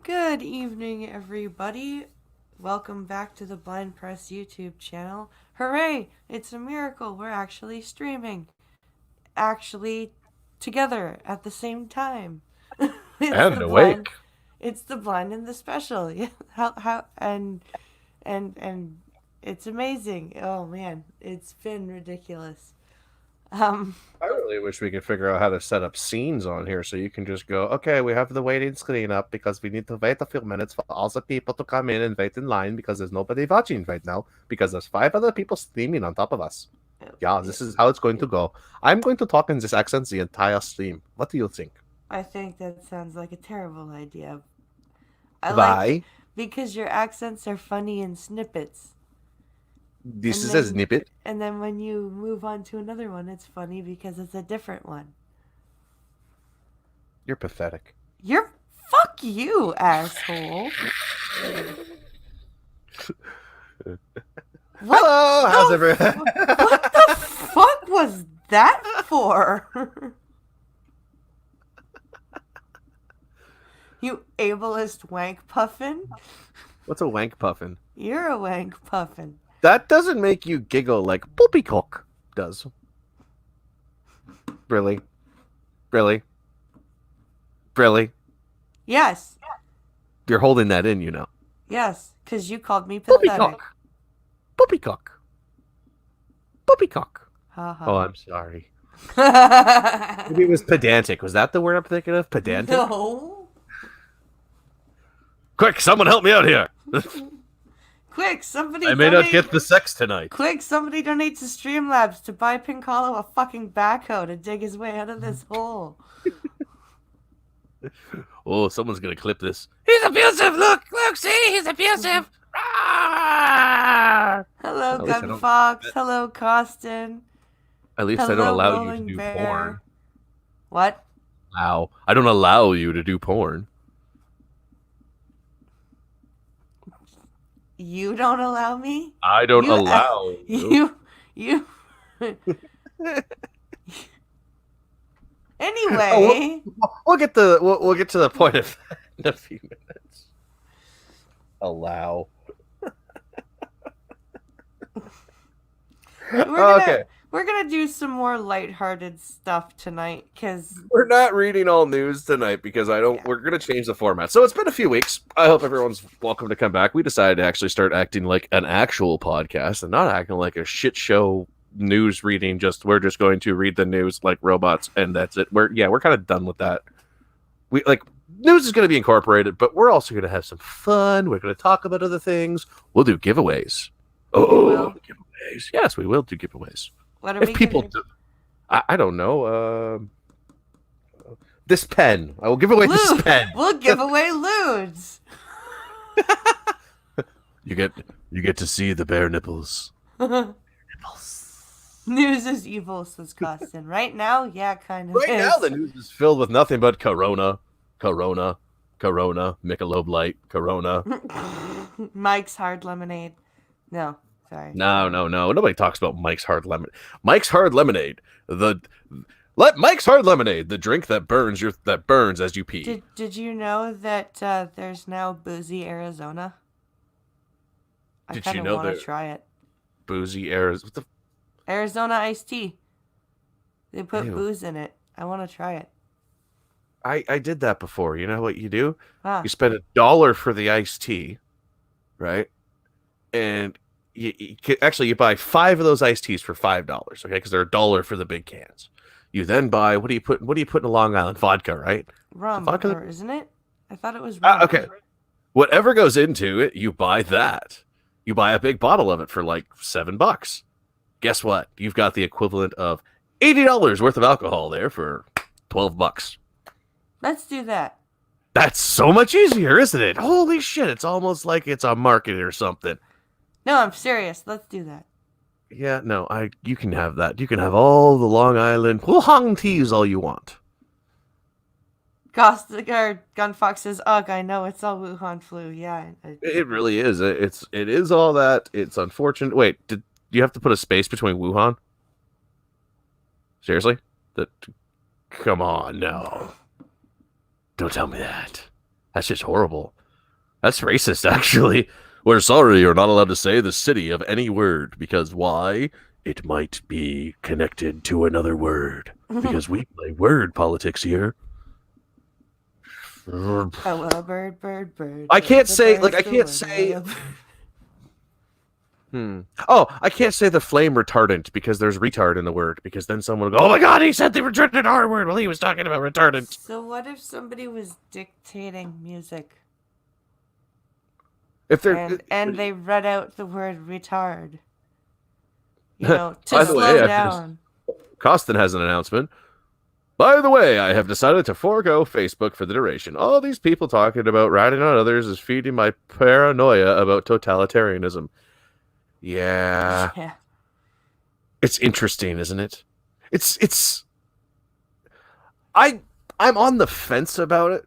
Good evening, everybody. Welcome back to the Blind Press YouTube channel. Hooray! It's a miracle. We're actually streaming. Actually, together at the same time. it's And the blind. awake. It's the blind and the special. Yeah. How and it's amazing. Oh man, it's been ridiculous. Um. I really wish we could figure out how to set up scenes on here so you can just go, okay, we have the waiting screen up because we need to wait a few minutes for all the people to come in and wait in line because there's nobody watching right now because there's 5 other people streaming on top of us. Yeah, this is how it's going to go. I'm going to talk in this accent the entire stream. What do you think? I think that sounds like a terrible idea. I like Why? because your accents are funny in snippets. This And is a then snippet. and then when you move on to another one, it's funny because it's a different one. You're pathetic. You're fuck you, asshole. What Hello, how's everyone? what the fuck was that for? You ableist wank puffin? What's a wank puffin? You're a wank puffin. That doesn't make you giggle like Poppycock does. Really? Really? Really? Yes. You're holding that in, you know. Yes, because you called me pathetic. Poppycock. Poppycock. Poppycock. Ha ha. Oh, I'm sorry. Maybe it was pedantic. Was that the word I'm thinking of? Pedantic? No. Quick, someone help me out here. Quick, somebody I may donate. not get the sex tonight. Quick, somebody donate to Streamlabs to buy Pincalo a fucking backhoe to dig his way out of this hole. Oh, someone's going to clip this. He's abusive. Look, see, he's abusive. Ah! Hello, At least I Gun don't- Fox. Hello, Costin. At least I Hello, don't allow you Rolling to do Bear. porn. What? Wow. I don't allow you to do porn. You don't allow me? I don't You- allow You. Anyway. We'll get to the point of that in a few minutes. Allow. We're gonna do some more lighthearted stuff tonight, because We're not reading all news tonight because we're gonna change the format. So it's been a few weeks. I hope everyone's welcome to come back. We decided to actually start acting like an actual podcast and not acting like a shit show news reading. We're just going to read the news like robots and that's it. We're kind of done with that. We news is gonna be incorporated, but we're also gonna have some fun. We're gonna talk about other things. We'll do giveaways. will? Giveaways. Yes, we will do giveaways. what are If we people giving? do, I don't know. This pen. I will give away this Lewd. pen. We'll give away lewds. You get to see the bare nipples. News is evil, says Costin. Right now, yeah, kind of Right is. now, the news is filled with nothing but Corona, Michelob Light, Corona. Mike's Hard Lemonade. No, sorry. No. Nobody talks about Mike's Hard Lemonade. Mike's Hard Lemonade. Mike's Hard Lemonade, the drink that burns as you pee. Did you know that there's now Boozy Arizona? I Did you kind of know want to that- try it. Boozy airs. What the? Arizona iced tea. They put Ew. booze in it. I want to try it. I did that before. You know what you do? Ah, You spend $1 for the iced tea, right? And you buy 5 of those iced teas for $5, okay? Because they're $1 for the big cans. You then buy what do you put in Long Island vodka, right? rum, vodka- or isn't it? I thought it was rum. Okay. Whatever goes into it, you buy that. You buy a big bottle of it for like $7. Guess what? You've got the equivalent of $80 worth of alcohol there for $12. Let's do that. That's so much easier, isn't it? Holy shit! It's almost like it's a market or something. No, I'm serious. Let's do that. Yeah, no, you can have that. You can have all the Long Island Wuhan teas all you want. Gun Fox says, ugh, I know, it's all Wuhan flu. Yeah. It really is. It is all that. It's unfortunate. Wait, did you have to put a space between Wuhan? Seriously? Come on, no. Don't tell me that. That's just horrible. That's racist, actually. We're sorry you're not allowed to say the city of any word, because why? It might be connected to another word. Because we play word politics here. Oh, well, bird, bird, bird. I can't the say, bird's I the can't word. say. Oh, I can't say the flame retardant because there's retard in the word, because then someone will go, oh my god, he said the retardant R word while he was talking about retardant. So what if somebody was dictating music If they're and they read out the word retard? You know, to By the slow way, down. Costin has an announcement. By the way, I have decided to forego Facebook for the duration. All these people talking about ratting on others is feeding my paranoia about totalitarianism. Yeah. Yeah. It's interesting, isn't it? I'm on the fence about it.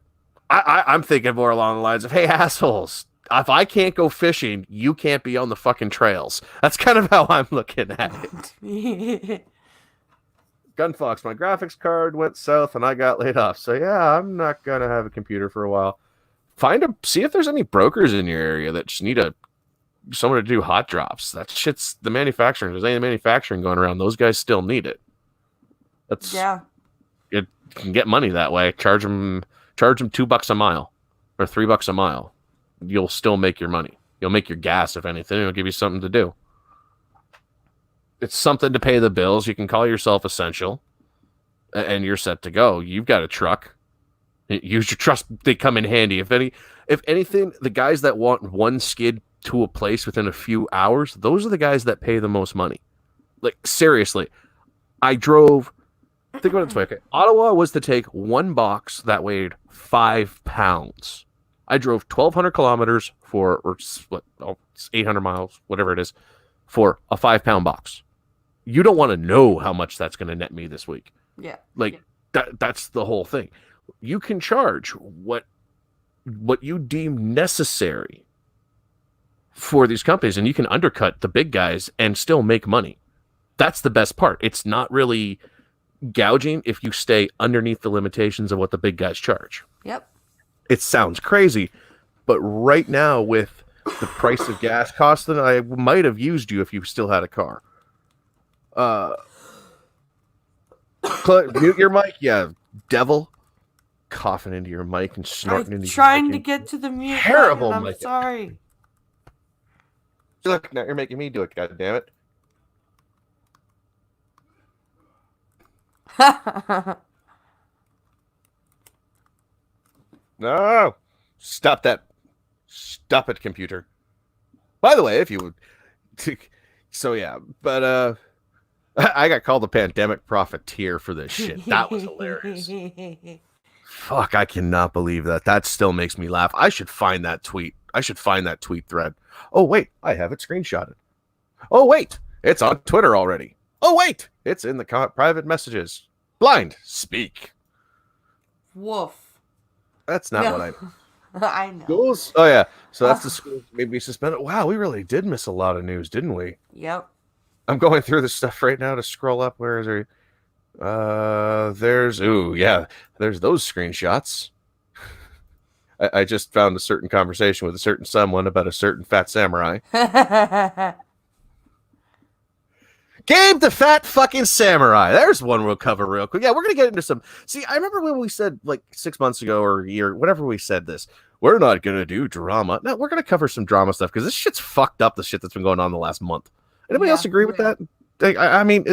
I'm thinking more along the lines of, hey, assholes, if I can't go fishing, you can't be on the fucking trails. That's kind of how I'm looking at it. Gunfox, my graphics card went south and I got laid off. So yeah, I'm not gonna have a computer for a while. See if there's any brokers in your area that just need someone to do hot drops. That shit's the manufacturing. If there's any manufacturing going around, those guys still need it. That's Yeah. You can get money that way. Charge them $2 a mile or $3 a mile. You'll still make your money. You'll make your gas, if anything. It'll give you something to do. It's something to pay the bills. You can call yourself essential, and you're set to go. You've got a truck. Use your trust. They come in handy. If anything, the guys that want one skid to a place within a few hours, those are the guys that pay the most money. Like, seriously, I drove. Think about it this way. Okay. Ottawa was to take one box that weighed 5 pounds. I drove 1,200 kilometers it's 800 miles, whatever it is, for a 5-pound box. You don't want to know how much that's going to net me this week. Yeah. That's the whole thing. You can charge what you deem necessary for these companies, and you can undercut the big guys and still make money. That's the best part. It's not really gouging if you stay underneath the limitations of what the big guys charge. Yep. It sounds crazy, but right now with the price of gas cost, then I might have used you if you still had a car. Mute your mic, yeah, devil. Coughing into your mic and snorting into your mic. Trying to get to the mute Terrible button. I'm mic. sorry. Look, now you're making me do it, god damn it. No! Stop that. Stop it, computer. By the way, if you would... So, yeah, but, I got called a pandemic profiteer for this shit. That was hilarious. Fuck, I cannot believe that. That still makes me laugh. I should find that tweet. I should find that tweet thread. Oh, wait, I have it screenshotted. Oh, wait, it's on Twitter already. Oh, wait, it's in the private messages. Blind, speak. Woof. That's not what I... I know. Schools? Oh, yeah. So that's the school maybe suspended. Wow, we really did miss a lot of news, didn't we? Yep. I'm going through this stuff right now to scroll up. Where is there? There's those screenshots. I just found a certain conversation with a certain someone about a certain fat samurai. Gabe the Fat Fucking Samurai. There's one we'll cover real quick. Yeah, we're going to get into some... See, I remember when we said, like, 6 months ago or a year, whenever we said this, we're not going to do drama. No, we're going to cover some drama stuff because this shit's fucked up, the shit that's been going on the last month. Anybody else agree with that? I mean,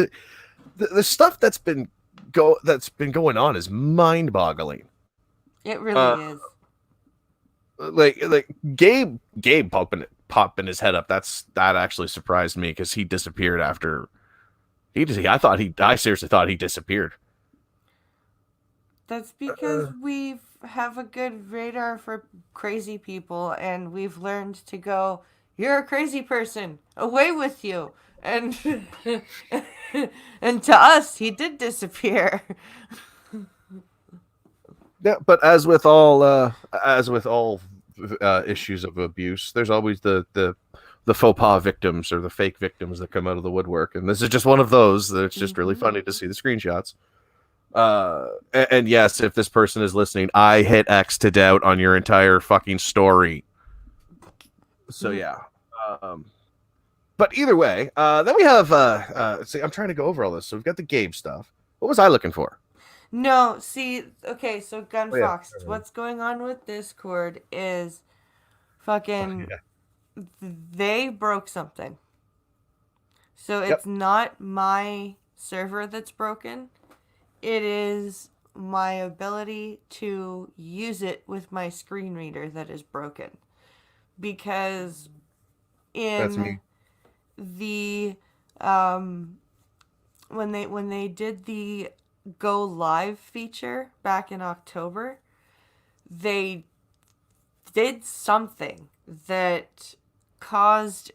the stuff that's been going on is mind-boggling. It really is. Like Gabe popping his head up. That actually surprised me because he disappeared after... I seriously thought he disappeared. That's because we have a good radar for crazy people, and we've learned to go, you're a crazy person, away with you. And and to us, he did disappear. Yeah, but as with all issues of abuse, there's always the faux pas victims or the fake victims that come out of the woodwork, and this is just one of those. That it's just really funny to see the screenshots. And yes, if this person is listening, I hit X to doubt on your entire fucking story. So yeah. Um, but either way, then we have see, I'm trying to go over all this. So we've got the game stuff. What was I looking for? No, see, okay, so Gun Oh yeah. Fox, what's going on with Discord is fucking they broke something. So Yep. it's not my server that's broken. It is my ability to use it with my screen reader that is broken. Because That's in me. the when they did the go live feature back in October, they did something that caused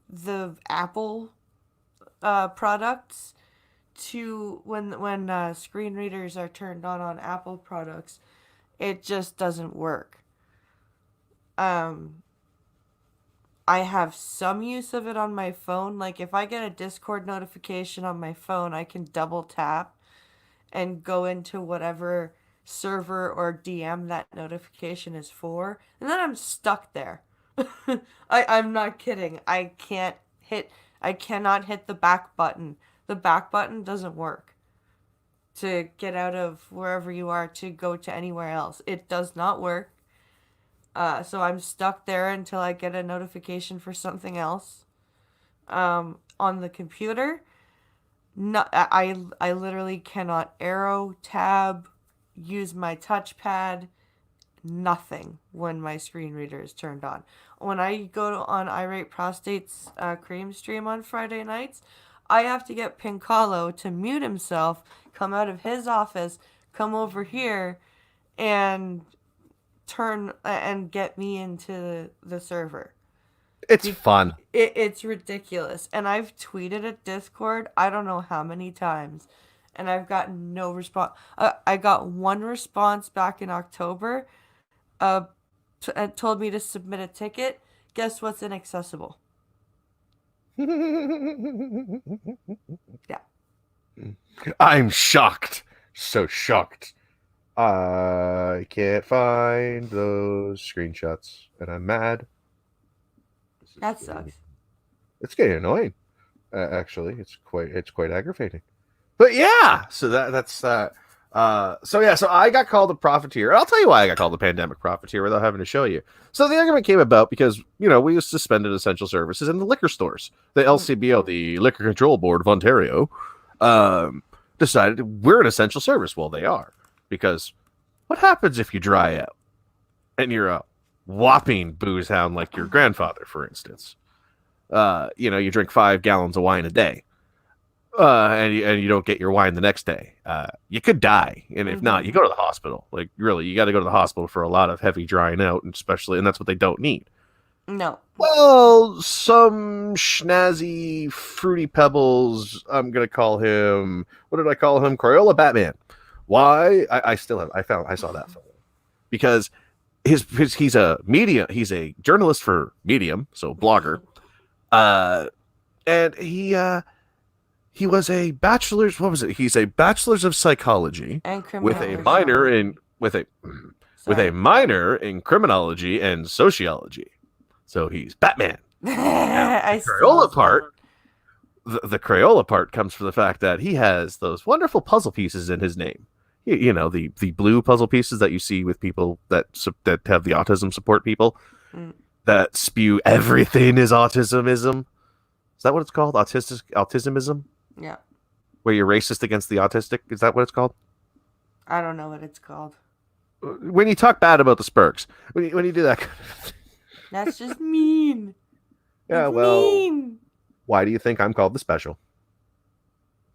the Apple products to when screen readers are turned on Apple products, it just doesn't work. Um, I have some use of it on my phone. Like if I get a Discord notification on my phone, I can double tap and go into whatever server or DM that notification is for, and then I'm stuck there. I'm not kidding. I cannot hit the back button. The back button doesn't work to get out of wherever you are to go to anywhere else. It does not work. So I'm stuck there until I get a notification for something else. On the computer, no, I literally cannot arrow, tab, use my touchpad, nothing when my screen reader is turned on. When I go on Irate Prostate's cream stream on Friday nights, I have to get Pincalo to mute himself, come out of his office, come over here, and turn and get me into the server. It's fun. It's ridiculous. And I've tweeted at Discord, I don't know how many times, and I've gotten no response. I got one response back in October. Told me to submit a ticket. Guess what's inaccessible? Yeah. I'm shocked. So shocked. I can't find those screenshots, and I'm mad. That sucks. It's getting annoying. Actually, it's quite aggravating. But yeah, so so I got called a profiteer. I'll tell you why I got called a pandemic profiteer without having to show you. So the argument came about because we suspended essential services in the liquor stores. The LCBO, the Liquor Control Board of Ontario, decided we're an essential service. Well, they are, because what happens if you dry out and you're a whopping booze hound like your grandfather, for instance? You drink 5 gallons of wine a day. And you don't get your wine the next day, you could die. And if not, you go to the hospital. Like, really, you got to go to the hospital for a lot of heavy drying out, and that's what they don't need. No. Well, some schnazzy Fruity Pebbles, I'm going to call him, what did I call him? Crayola Batman. Why? I saw that photo. Because he's a media, he's a journalist for Medium, so blogger. And he was a bachelor's. What was it? He's a bachelor's of psychology with a minor in criminology and sociology. So he's Batman. The Crayola part comes from the fact that he has those wonderful puzzle pieces in his name. The blue puzzle pieces that you see with people that have the autism support people that spew everything is autismism. Is that what it's called? Autismism? Yeah. Where you're racist against the autistic? Is that what it's called? I don't know what it's called. When you talk bad about the Spurks, when you do that. That's just mean. Yeah, it's well, mean. Why do you think I'm called the special?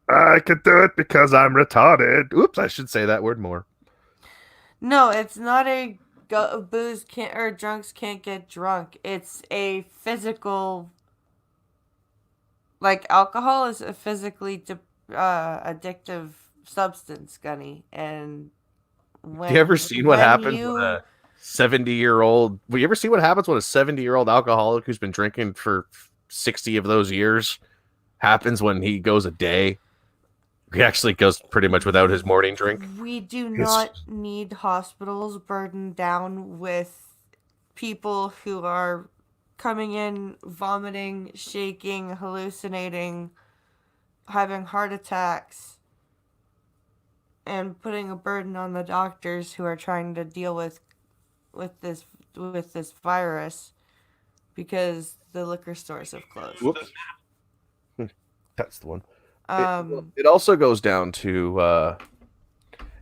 I could do it because I'm retarded. Oops, I should say that word more. No, it's not a booze can't or drunks can't get drunk. It's a physical. Like, alcohol is a physically addictive substance, Gunny. And when you ever seen what happens when a 70-year-old? Have you ever seen what happens when a 70-year-old alcoholic who's been drinking for 60 of those years happens when he goes a day? He actually goes pretty much without his morning drink. We do It's- not need hospitals burdened down with people who are coming in, vomiting, shaking, hallucinating, having heart attacks, and putting a burden on the doctors who are trying to deal with this virus because the liquor stores have closed. Whoops. That's the one. Um, It also goes down to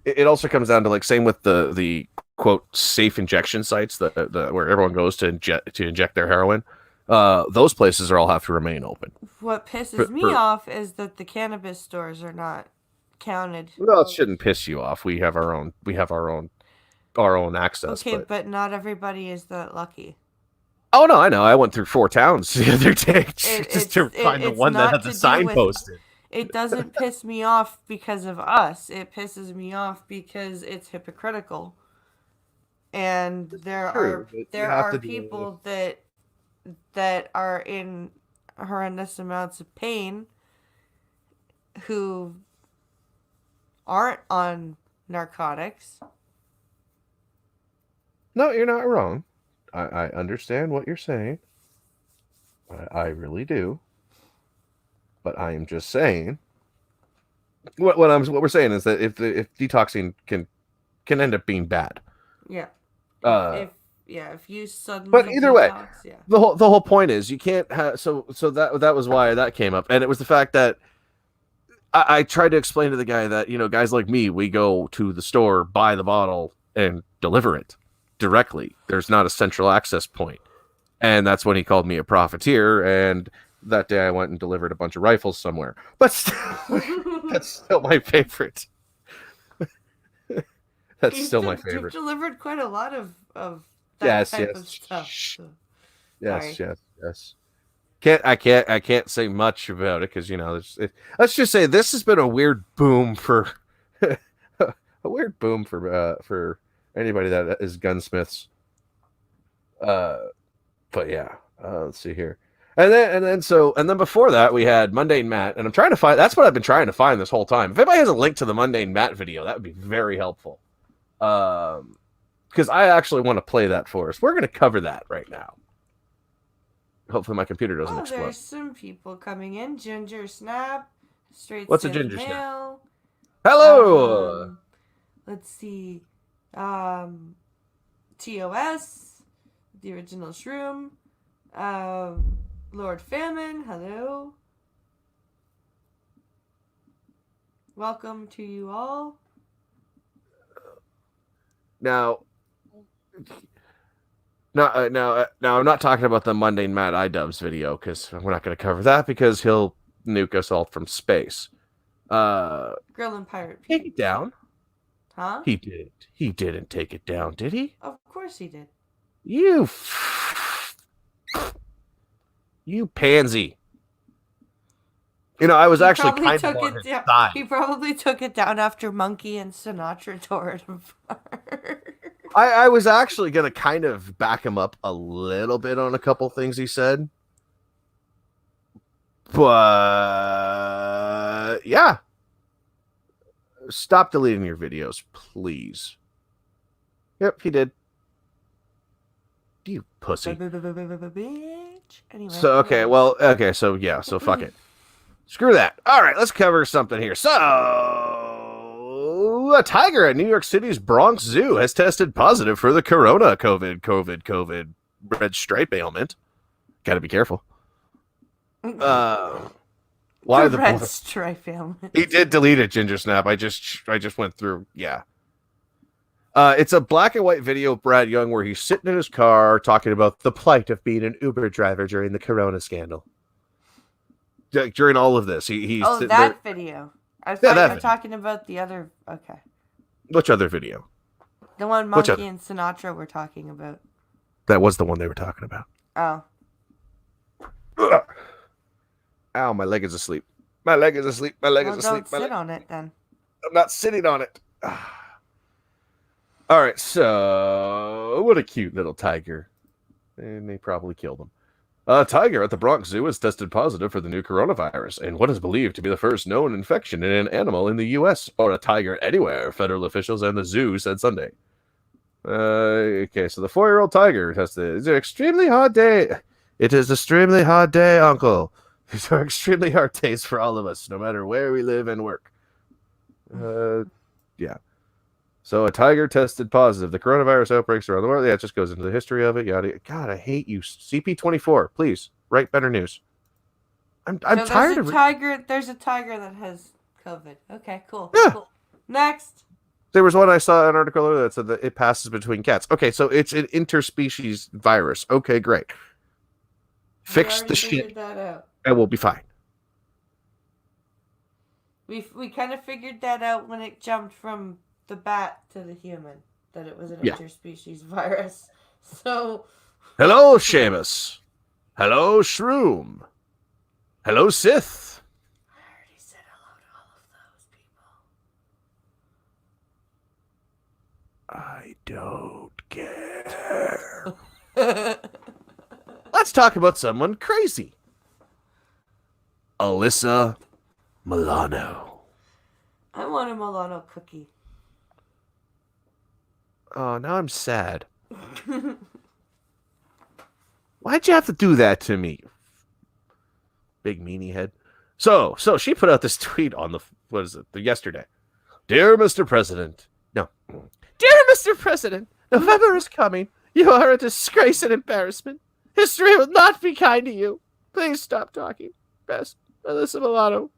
it also comes down to like same with the quote safe injection sites that where everyone goes to inject their heroin. Those places are all have to remain open. what pisses me off is that the cannabis stores are not counted. Well, it shouldn't piss you off. We have our own access. Okay, but not everybody is that lucky. Oh no, I know. I went through 4 towns the other day just to find the one that had the sign posted. It doesn't piss me off because of us. It pisses me off because it's hypocritical. And there are people that are in horrendous amounts of pain who aren't on narcotics. No, you're not wrong. I understand what you're saying. I really do. But I am just saying. What we're saying is that if detoxing can end up being bad. Yeah. If you suddenly. But either way, yeah. the whole point is you can't have so that was why that came up, and it was the fact that I tried to explain to the guy that guys like me, we go to the store, buy the bottle, and deliver it directly. There's not a central access point, and that's when he called me a profiteer. And that day I went and delivered a bunch of rifles somewhere, but still, that's still my favorite. That's still my favorite. You've delivered quite a lot of that type of stuff. So. Yes. I can't say much about it because let's just say this has been a weird boom for for anybody that is gunsmiths. But yeah, let's see here. And then before that we had Mundane Matt, and I'm trying to find. That's what I've been trying to find this whole time. If anybody has a link to the Mundane Matt video, that would be very helpful. Because I actually want to play that for us. We're going to cover that right now. Hopefully my computer doesn't explode. There's some people coming in. Ginger Snap, Straight. What's a Ginger Snap? Mail. Hello. Let's see. TOS, the original Shroom. Lord Famine, hello. Welcome to you all. Now, I'm not talking about the Mundane Matt iDubbbz video because we're not going to cover that because he'll nuke us all from space. Grill and Pirate Pete. Take it down. Huh? He didn't. He didn't take it down, did he? Of course he did. You pansy. I was actually kind of on his side. He probably took it down after Monkey and Sinatra tore it apart. I was actually going to kind of back him up a little bit on a couple things he said. But, yeah. Stop deleting your videos, please. Yep, he did. You pussy. Anyway. So fuck it. Screw that. All right, let's cover something here. So, a tiger at New York City's Bronx Zoo has tested positive for the corona COVID red stripe ailment. Got to be careful. Why the red stripe ailment? He did delete it, Ginger Snap. I just went through. Yeah. It's a black and white video of Brad Young where he's sitting in his car talking about the plight of being an Uber driver during the corona scandal. During all of this, he's that video. I thought you were talking about the other. Okay. Which other video? The one Monkey and Sinatra were talking about. That was the one they were talking about. Oh. Ugh. Ow, my leg is asleep. My leg is asleep. Don't sit on it then. I'm not sitting on it. All right, so what a cute little tiger. And they probably killed him. A tiger at the Bronx Zoo has tested positive for the new coronavirus in what is believed to be the first known infection in an animal in the U.S. or a tiger anywhere, federal officials and the zoo said Sunday. Okay, so the 4-year-old tiger tested. It's an extremely hard day. It is an extremely hard day, Uncle. These are extremely hard days for all of us, no matter where we live and work. Yeah. So a tiger tested positive. The coronavirus outbreaks around the world. Yeah, it just goes into the history of it. Yada. God, I hate you. CP24, please write better news. I'm So tired of there's a tiger that has COVID. Okay, cool. Yeah. Cool. Next. There was one I saw an article earlier that said that it passes between cats. Okay, so it's an interspecies virus. Okay, great. Fix the shit. That out. And we'll be fine. We kind of figured that out when it jumped from the bat to the human, that it was an interspecies virus. So, hello, Seamus. Hello, Shroom. Hello, Sith. I already said hello to all of those people. I don't care. Let's talk about someone crazy. Alyssa Milano. I want a Milano cookie. Oh, now I'm sad. Why'd you have to do that to me? Big meanie head. So she put out this tweet on yesterday. Dear Mr. President. No. Dear Mr. President, November is coming. You are a disgrace and embarrassment. History will not be kind to you. Please stop talking. Best, Alyssa Milano.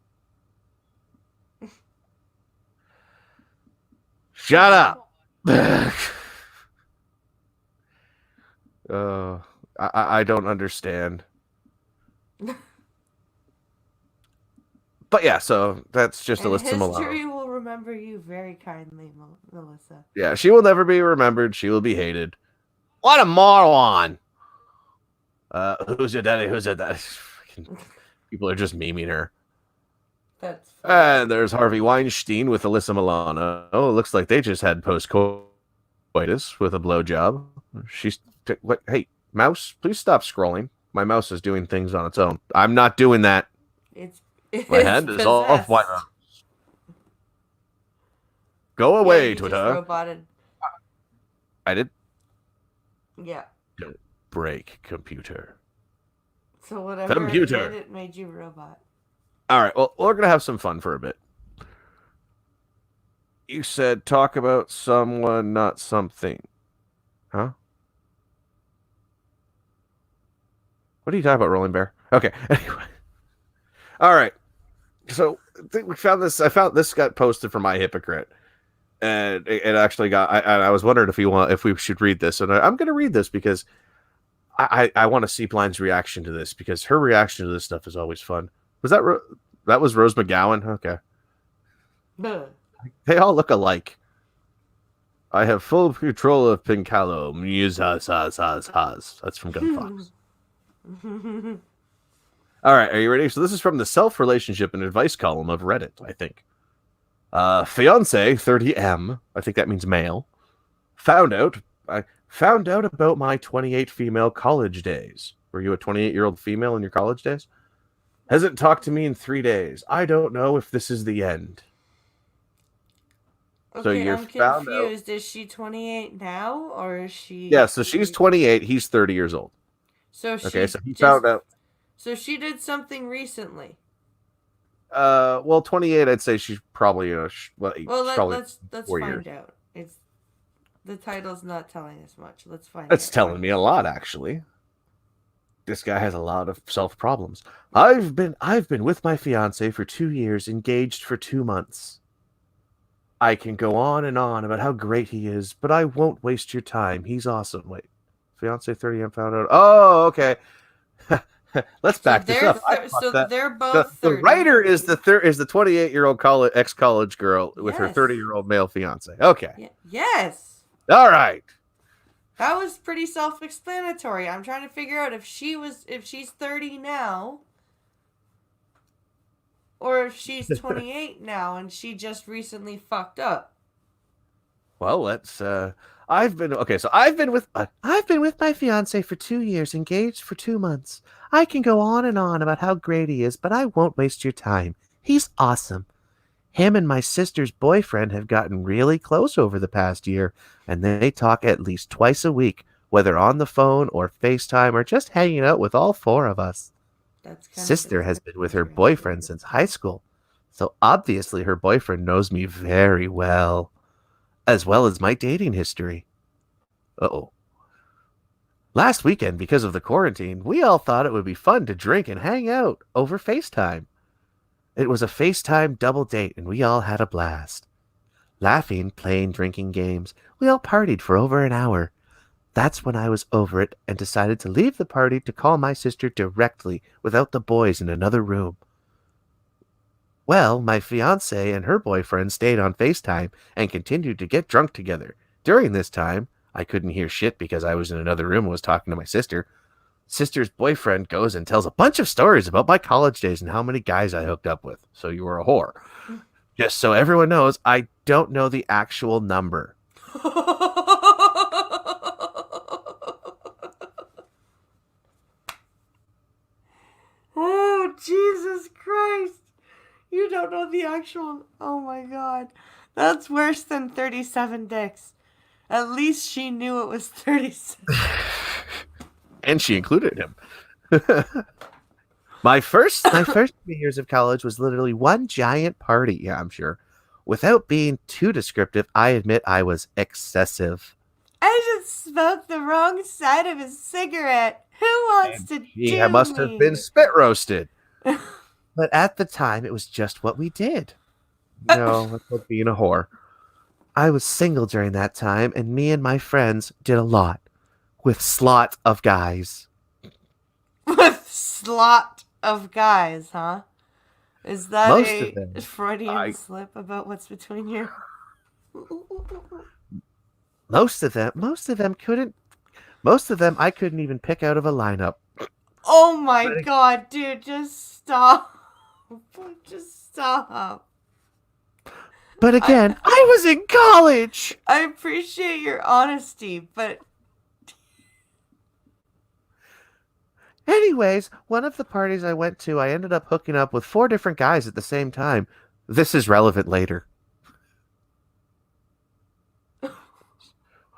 Shut up. I don't understand. But yeah, so that's just Alyssa Milano. History will remember you very kindly, Melissa. Yeah, she will never be remembered. She will be hated. What a moron! Who's your daddy? Who's your daddy? People are just memeing her. That's funny. And there's Harvey Weinstein with Alyssa Milano. Oh, it looks like they just had post-coitus with a blowjob. What? Hey, mouse, please stop scrolling. My mouse is doing things on its own. I'm not doing that. My hand is off my mouse. Go away, Twitter. Roboted. I did? Yeah. Don't break, computer. So whatever computer. it made you robot. All right, well, we're going to have some fun for a bit. You said talk about someone, not something. Huh? What are you talking about, Rolling Bear? Okay, anyway. All right. So we found this. I found this got posted from My Hypocrite. And it actually got. I was wondering if we should read this, and I'm going to read this because I want to see Blind's reaction to this, because her reaction to this stuff is always fun. Was that was Rose McGowan? Okay. They all look alike. I have full control of Pincalo. Muse has. That's from Gun Fox. All right, are you ready? So this is from the self-relationship and advice column of Reddit, I think. Fiance 30M, I think that means male, I found out about my 28 female college days. Were you a 28-year-old female in your college days? Hasn't talked to me in 3 days. I don't know if this is the end. Okay, so you're I'm confused. Is she 28 now, or is she? Yeah, so she's 28. He's 30 years old. So she okay, so he found out. So she did something recently. Well, 28. I'd say she's probably let's find out. The title's not telling us much. Let's find out. It's telling me a lot, actually. This guy has a lot of self problems. I've been with my fiance for 2 years, engaged for 2 months. I can go on and on about how great he is, but I won't waste your time. He's awesome. Wait, fiance 30 and found out. Oh, okay. Let's back this up. They're both. The writer is the 28-year-old ex-college girl with her 30-year-old male fiance. Okay. Yes. All right. That was pretty self-explanatory. I'm trying to figure out if she's 30 now, or if she's 28 now and she just recently fucked up. Well, I've been okay. So I've been with my fiance for 2 years, engaged for 2 months. I can go on and on about how great he is, but I won't waste your time. He's awesome. Him and my sister's boyfriend have gotten really close over the past year, and they talk at least twice a week, whether on the phone or FaceTime or just hanging out with all four of us. That's kind of Sister has been with her boyfriend since high school, so obviously her boyfriend knows me very well as my dating history. Uh-oh. Last weekend, because of the quarantine, we all thought it would be fun to drink and hang out over FaceTime. It was a FaceTime double date, and we all had a blast. Laughing, playing drinking games, we all partied for over an hour. That's when I was over it and decided to leave the party to call my sister directly without the boys in another room. Well, my fiancée and her boyfriend stayed on FaceTime and continued to get drunk together. During this time, I couldn't hear shit because I was in another room and was talking to my sister. Sister's boyfriend goes and tells a bunch of stories about my college days and how many guys I hooked up with. So you were a whore. Just so everyone knows, I don't know the actual number. Oh, Jesus Christ. You don't know the actual... Oh, my God. That's worse than 37 dicks. At least she knew it was 37. And she included him. My first 3 years of college was literally one giant party. Yeah, I'm sure. Without being too descriptive, I admit I was excessive. I just smoked the wrong side of a cigarette. Who wants to do He must have been spit roasted. But at the time, it was just what we did. No, that's like being a whore. I was single during that time, and me and my friends did a lot. With slot of guys. With slot of guys, huh? Is that Most a of them. Freudian slip about what's between you? Most of them I couldn't even pick out of a lineup. Oh my God, dude, just stop. Just stop. But again, I was in college. I appreciate your honesty, but... Anyways, one of the parties I went to, I ended up hooking up with 4 different guys at the same time. This is relevant later.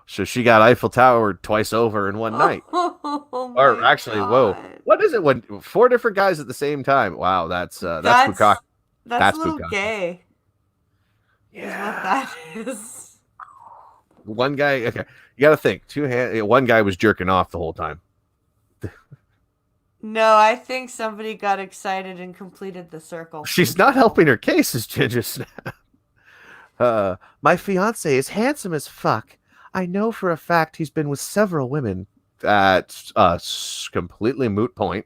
So she got Eiffel Tower twice over in one night. Oh Or actually, God. whoa. What is it when 4 different guys at the same time? Wow, that's bukkake. That's a little bukkake. gay. Yeah. Is what that is. One guy, okay. You got to think. One guy was jerking off the whole time. No, I think somebody got excited and completed the circle. She's not helping her case, is Ginger Snap. My fiance is handsome as fuck. I know for a fact he's been with several women. That's a completely moot point.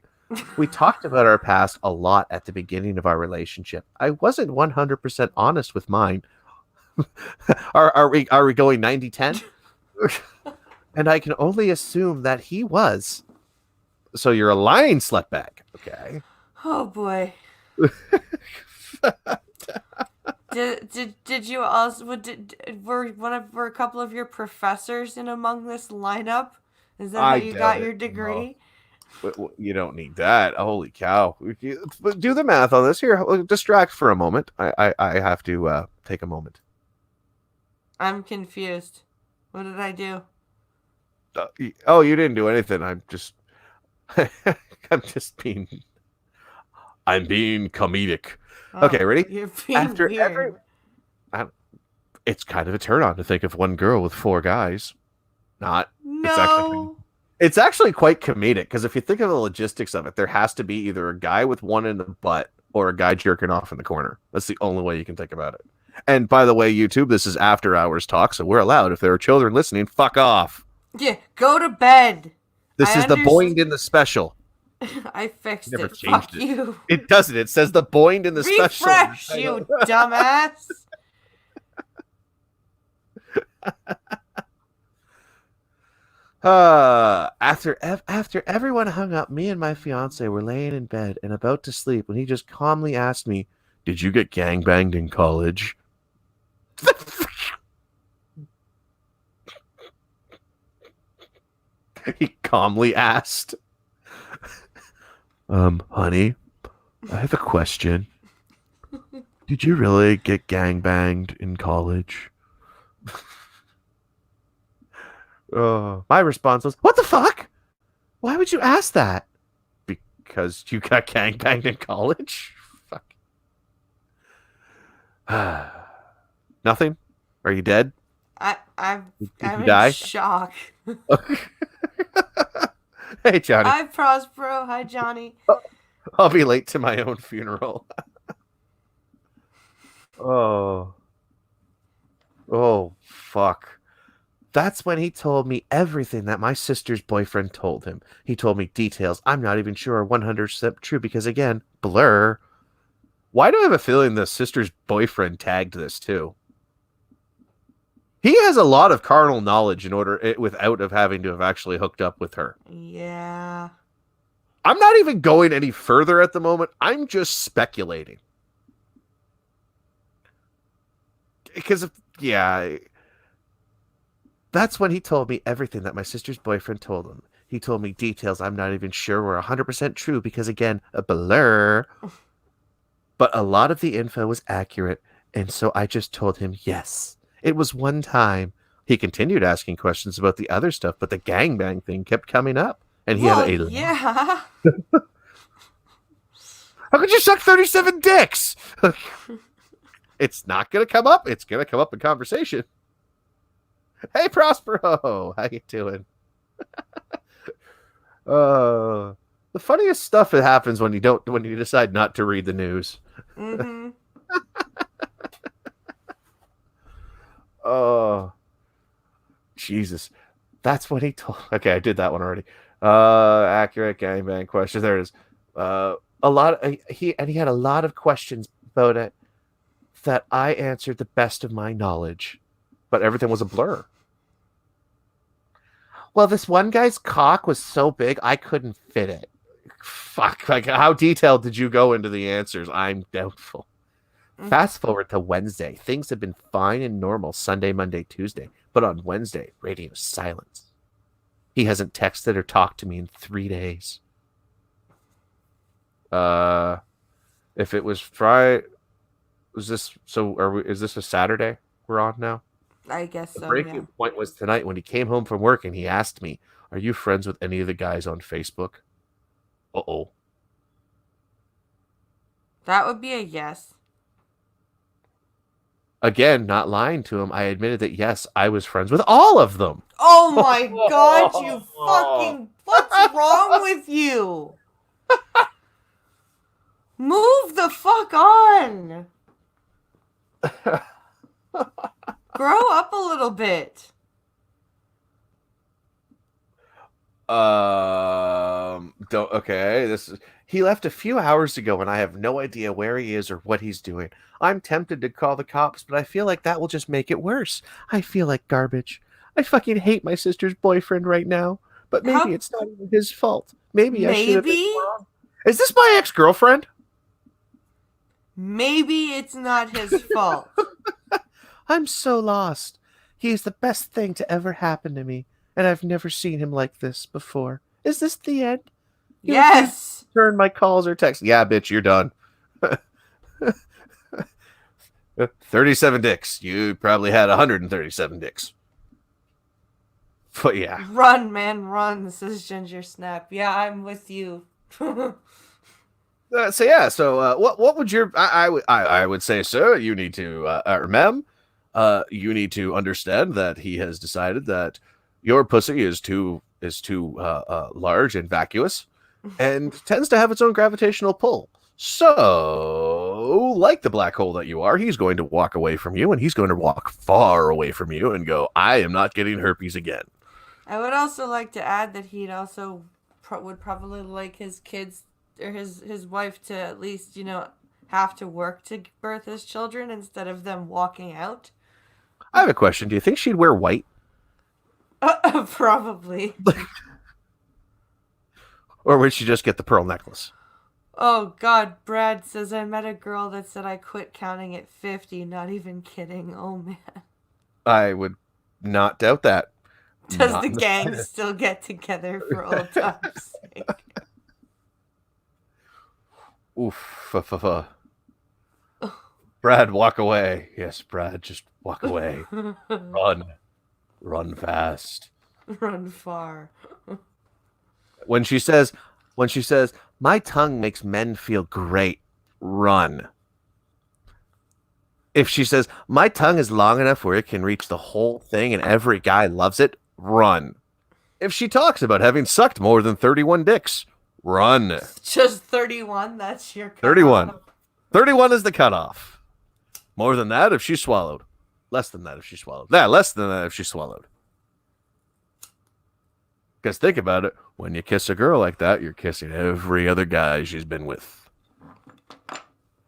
We talked about our past a lot at the beginning of our relationship. I wasn't 100% honest with mine. Are we going 90-10? And I can only assume that he was. So you're a lying slutbag, okay? Oh boy. Did you also were a couple of your professors in among this lineup? Is that how you got your degree? No. You don't need that. Holy cow! Do the math on this. Here, distract for a moment. I have to take a moment. I'm confused. What did I do? Oh, you didn't do anything. I'm just I'm being comedic. Oh, okay, ready? You're being weird. It's kind of a turn on to think of one girl with 4 guys. Not. No. It's actually quite comedic because if you think of the logistics of it, there has to be either a guy with one in the butt or a guy jerking off in the corner. That's the only way you can think about it. And by the way, YouTube, this is after hours talk, so we're allowed. If there are children listening, fuck off. Yeah, go to bed. This is the boinged in the special. I fixed Never it. changed Fuck it. you. It doesn't. It says the boinged in the special. Refresh, you dumbass. After everyone hung up, me and my fiance were laying in bed and about to sleep when he just calmly asked me, "Did you get gangbanged in college?" He calmly asked, honey, I have a question. Did you really get gangbanged in college? My response was, what the fuck? Why would you ask that? Because you got gangbanged in college? Fuck. Nothing? Are you dead? I'm Did you in die? shock. Hey, Johnny. Hi, Prospero. Hi, Johnny. I'll be late to my own funeral. Oh. Oh, fuck. That's when he told me everything that my sister's boyfriend told him. He told me details I'm not even sure are 100% true because, again, blur. Why do I have a feeling the sister's boyfriend tagged this too? He has a lot of carnal knowledge without of having to have actually hooked up with her. Yeah. I'm not even going any further at the moment. I'm just speculating. Because, yeah, that's when he told me everything that my sister's boyfriend told him. He told me details I'm not even sure were 100% true because, again, a blur. But a lot of the info was accurate, and so I just told him yes. It was one time. He continued asking questions about the other stuff, but the gangbang thing kept coming up. And he had a... Yeah. How could you suck 37 dicks? It's not going to come up. It's going to come up in conversation. Hey, Prospero. How you doing? The funniest stuff that happens when you decide not to read the news. Mm-hmm. Oh, Jesus. That's what he told. Okay, I did that one already. Accurate gangbang question. There it is. He had a lot of questions about it that I answered the best of my knowledge, but everything was a blur. Well, this one guy's cock was so big I couldn't fit it. Fuck, like how detailed did you go into the answers? I'm doubtful. Fast forward to Wednesday. Things have been fine and normal Sunday, Monday, Tuesday. But on Wednesday, radio silence. He hasn't texted or talked to me in 3 days. If it was Friday, is this a Saturday we're on now? I guess The so, breaking yeah. point was tonight when he came home from work and he asked me, "Are you friends with any of the guys on Facebook?" Uh-oh. That would be a yes. Again, not lying to him, I admitted that yes, I was friends with all of them. Oh my god, you fucking... What's wrong with you? Move the fuck on! Grow up a little bit. He left a few hours ago and I have no idea where he is or what he's doing. I'm tempted to call the cops, but I feel like that will just make it worse. I feel like garbage. I fucking hate my sister's boyfriend right now, but maybe it's not even his fault. Maybe I should have been wrong. Is this my ex-girlfriend? Maybe it's not his fault. I'm so lost. He is the best thing to ever happen to me, and I've never seen him like this before. Is this the end? Yes! Turn my calls or texts. Yeah, bitch, you're done. 37 dicks. You probably had 137 dicks. But yeah. Run, man, run. This is Ginger Snap. Yeah, I'm with you. So what would your I would say, sir, you need to ma'am, you need to understand that he has decided that your pussy is too large and vacuous and tends to have its own gravitational pull. So, like the black hole that you are, he's going to walk away from you, and he's going to walk far away from you and go, I am not getting herpes again. I would also like to add that he'd also would probably like his kids or his wife to at least, have to work to birth his children instead of them walking out. I have a question. Do you think she'd wear white? Probably. Or would she just get the pearl necklace? Oh, God, Brad says I met a girl that said I quit counting at 50. Not even kidding. Oh, man. I would not doubt that. Does Not the in the gang slightest. still get together for old times' sake? Oof. Brad, walk away. Yes, Brad, just walk away. Run. Run fast. Run far. When she says, my tongue makes men feel great, run. If she says, my tongue is long enough where it can reach the whole thing and every guy loves it, run. If she talks about having sucked more than 31 dicks, run. Just 31? That's your cutoff? 31. 31 is the cutoff. More than that if she swallowed. Less than that if she swallowed. Yeah, less than that if she swallowed. Because think about it. When you kiss a girl like that, you're kissing every other guy she's been with.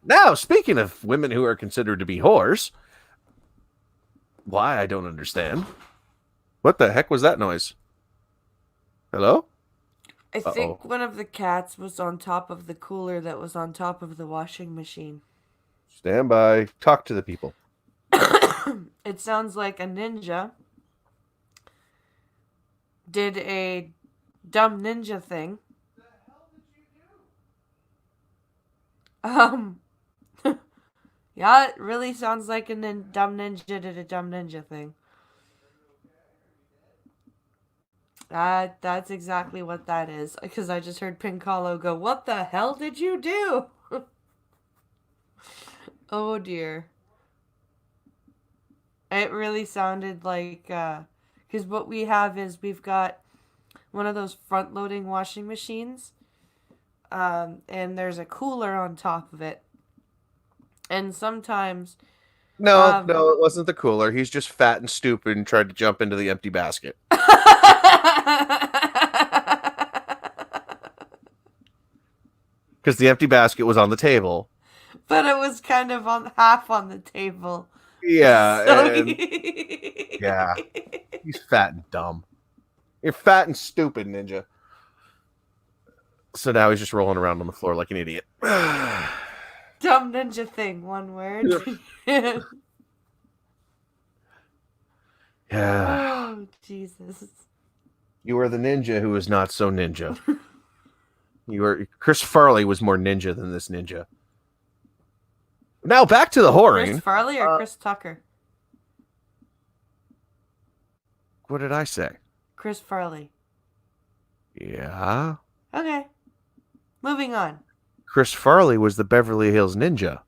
Now, speaking of women who are considered to be whores, why, I don't understand. What the heck was that noise? Hello? I think one of the cats was on top of the cooler that was on top of the washing machine. Stand by. Talk to the people. It sounds like a ninja did a dumb ninja thing. What the hell did you do? Yeah, it really sounds like a dumb ninja did a dumb ninja thing. That's exactly what that is. Because I just heard Pincalo go, what the hell did you do? Oh dear. It really sounded like, because what we have is we've got one of those front-loading washing machines, and there's a cooler on top of it. And sometimes... No, it wasn't the cooler. He's just fat and stupid and tried to jump into the empty basket. Because the empty basket was on the table. But it was kind of on half on the table. Yeah. So yeah. He's fat and dumb. You're fat and stupid, ninja. So now he's just rolling around on the floor like an idiot. Dumb ninja thing, one word. Yeah. Oh, Jesus. You are the ninja who is not so ninja. Chris Farley was more ninja than this ninja. Now back to the whoring. Chris Farley or Chris Tucker? What did I say? Chris Farley. Yeah. Okay. Moving on. Chris Farley was the Beverly Hills Ninja.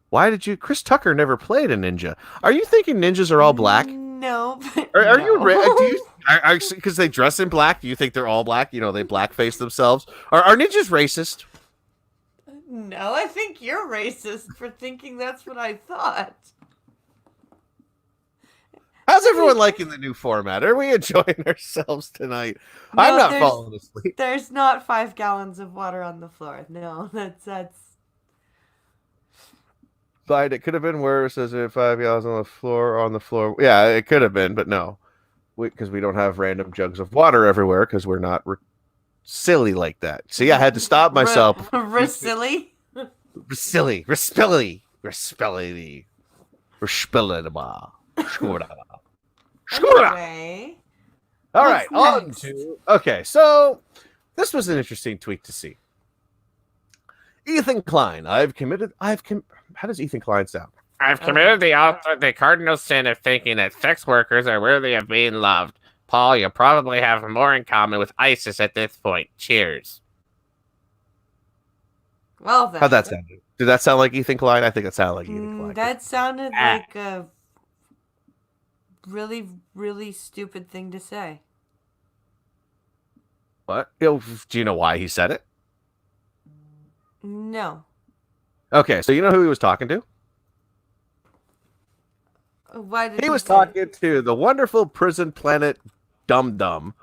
Why did you... Chris Tucker never played a ninja. Are you thinking ninjas are all black? No. Are you... Because they dress in black, do you think they're all black? You know, they blackface themselves. Are ninjas racist? No, I think you're racist for thinking that's what I thought. How's everyone liking the new format? Are we enjoying ourselves tonight? No, I'm not falling asleep. There's not 5 gallons of water on the floor. No, that's... But it could have been worse as if 5 gallons on the floor. Yeah, it could have been, but no. Because we don't have random jugs of water everywhere because we're not silly like that. See, I had to stop myself. Silly? Silly. Anyway, all right, on to... Okay, so this was an interesting tweet to see. Ethan Klein, how does Ethan Klein sound? I've committed the cardinal sin of thinking that sex workers are worthy of being loved. Paul, you probably have more in common with ISIS at this point. Cheers. Well then. How'd that sound? Did that sound like Ethan Klein? I think it sounded like Ethan Klein. That sounded like a really, really stupid thing to say. What? Do you know why he said it? No. Okay, so you know who he was talking to? Why did he was talking to the wonderful prison planet Dum Dum,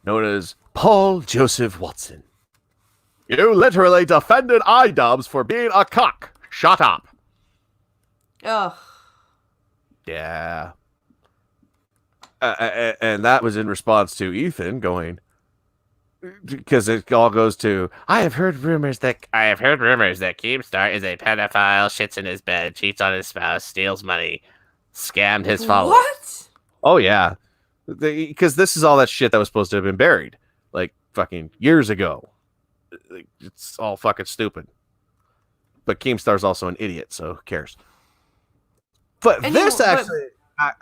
known as Paul Joseph Watson. You literally defended iDubbbz for being a cock. Shut up. Ugh. Yeah. And that was in response to Ethan going, because it all goes to, I have heard rumors that Keemstar is a pedophile, shits in his bed, cheats on his spouse, steals money, scammed his followers. What? Oh yeah, because this is all that shit that was supposed to have been buried like fucking years ago. It's all fucking stupid. But Keemstar's also an idiot, so who cares? But this actually,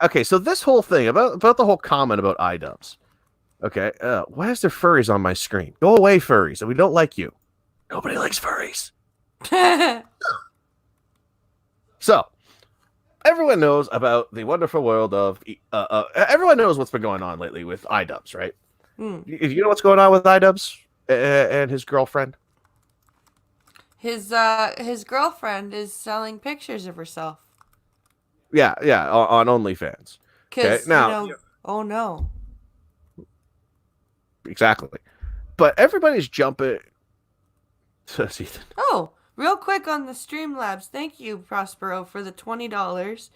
okay. So this whole thing about the whole comment about iDubbbz. Okay, why is there furries on my screen? Go away, furries. We don't like you. Nobody likes furries. So everyone knows about the wonderful world of. Everyone knows what's been going on lately with iDubbbz, right? You know what's going on with iDubbbz and his girlfriend? His girlfriend is selling pictures of herself. Yeah, on OnlyFans. Okay, now, oh no. Exactly. But everybody's jumping. Oh, real quick on the Streamlabs. Thank you, Prospero, for the $20.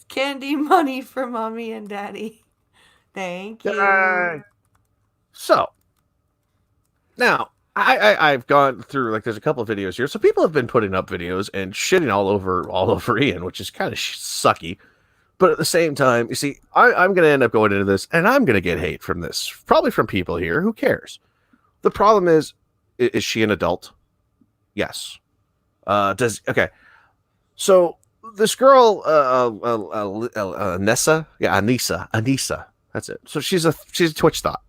Candy money for mommy and daddy. Thank you. So, now, I've gone through, like, there's a couple of videos here. So people have been putting up videos and shitting all over Ian, which is kind of sucky. But at the same time, you see, I'm going to end up going into this, and I'm going to get hate from this. Probably from people here. Who cares? The problem is she an adult? Yes. Okay. So this girl, Anissa? Yeah, Anissa. That's it. So she's a Twitch thought.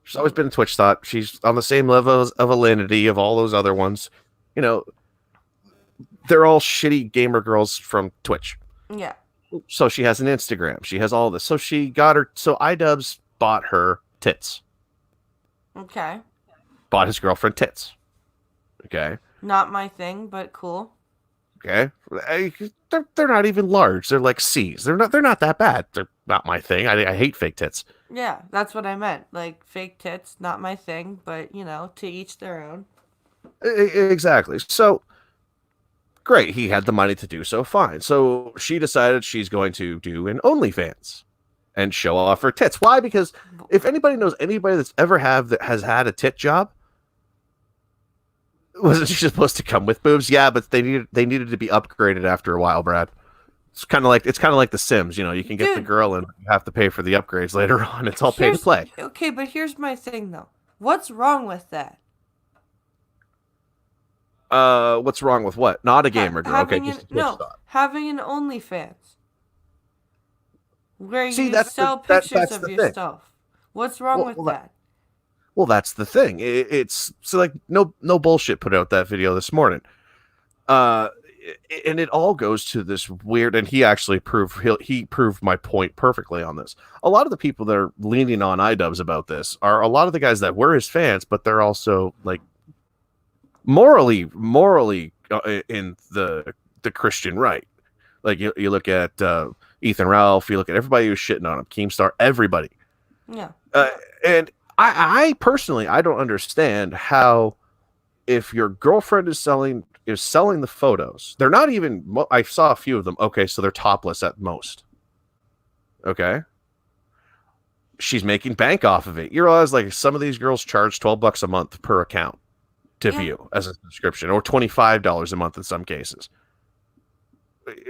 She's always been a Twitch thought. She's on the same level of Alinity of all those other ones. You know, they're all shitty gamer girls from Twitch. Yeah. So she has an Instagram. She has all this. So she got her. So iDubbbz bought her tits. Okay. Bought his girlfriend tits. Okay. Not my thing, but cool. Okay. They're not even large. They're like C's. They're not that bad. They're not my thing. I hate fake tits. Yeah, that's what I meant. Like fake tits, not my thing, but to each their own. Exactly. So great, he had the money to do so, fine. So she decided she's going to do an OnlyFans and show off her tits. Why? Because if anybody knows anybody that's ever has had a tit job, wasn't she supposed to come with boobs? Yeah, but they needed to be upgraded after a while, Brad. It's kind of like The Sims. You can get the girl and you have to pay for the upgrades later on. It's all pay to play. Okay, but here's my thing though. What's wrong with that? What's wrong with what? Not a gamer girl. Okay, having an OnlyFans where you sell that's pictures of your stuff. What's wrong with that? Well, that's the thing. It's so like no bullshit. Put out that video this morning, and it all goes to this weird. And he actually proved my point perfectly on this. A lot of the people that are leaning on iDubbbz about this are a lot of the guys that were his fans, but they're also like morally in the Christian right. Like you look at Ethan Ralph, you look at everybody who's shitting on him, Keemstar, everybody. Yeah. And I personally, I don't understand how, if your girlfriend is selling the photos, they're not even. I saw a few of them. Okay, so they're topless at most. Okay. She's making bank off of it. You realize, like, some of these girls charge $12 a month per account to view as a subscription, or $25 a month in some cases.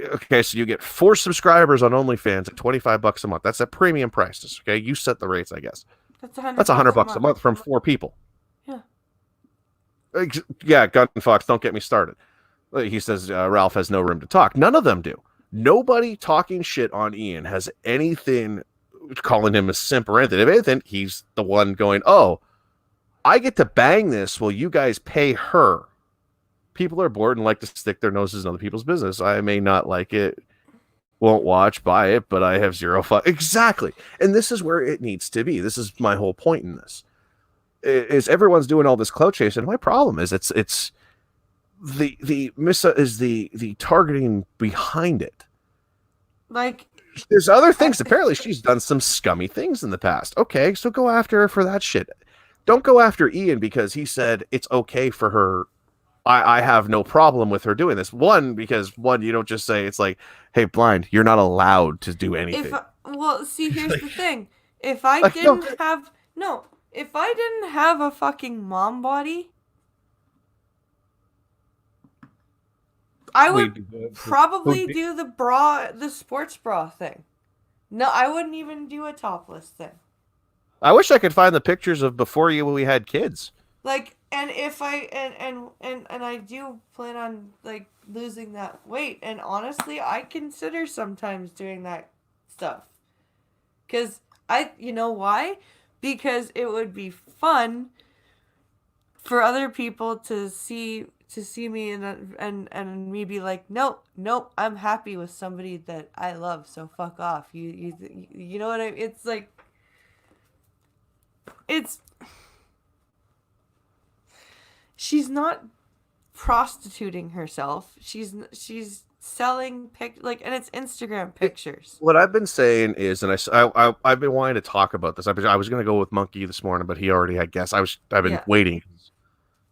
Okay, so you get 4 subscribers on OnlyFans at $25 a month. That's at premium prices. Okay, you set the rates, I guess. That's $100 a month from 4 people. Yeah. Yeah, Gun Fox, don't get me started. He says Ralph has no room to talk. None of them do. Nobody talking shit on Ian has anything calling him a simp or anything. If anything, he's the one going, oh, I get to bang this while you guys pay her. People are bored and like to stick their noses in other people's business. I may not like it, won't watch, buy it, but I have zero fun. Exactly. And this is where it needs to be. This is my whole point in this. Is everyone's doing all this clout chasing. My problem is it's the Missa is the targeting behind it. Like, there's other things. Apparently she's done some scummy things in the past. Okay, so go after her for that shit. Don't go after Ian because he said it's okay for her. I have no problem with her doing this. Because you don't just say, it's like, hey, Blind, you're not allowed to do anything. See, here's the thing. If I didn't have a fucking mom body, I would probably do the sports bra thing. No, I wouldn't even do a topless thing. I wish I could find the pictures of before you when we had kids. Like, and if I and I do plan on like losing that weight, and honestly, I consider sometimes doing that stuff. Cause you know why? Because it would be fun for other people to see me and me be like, nope, nope, I'm happy with somebody that I love, so fuck off. You know what I? It's like, it's she's not prostituting herself. She's selling like, and it's Instagram pictures. What I've been saying is, and I've been wanting to talk about this. I was going to go with Monkey this morning, but he already had guests. I've been Yeah. waiting.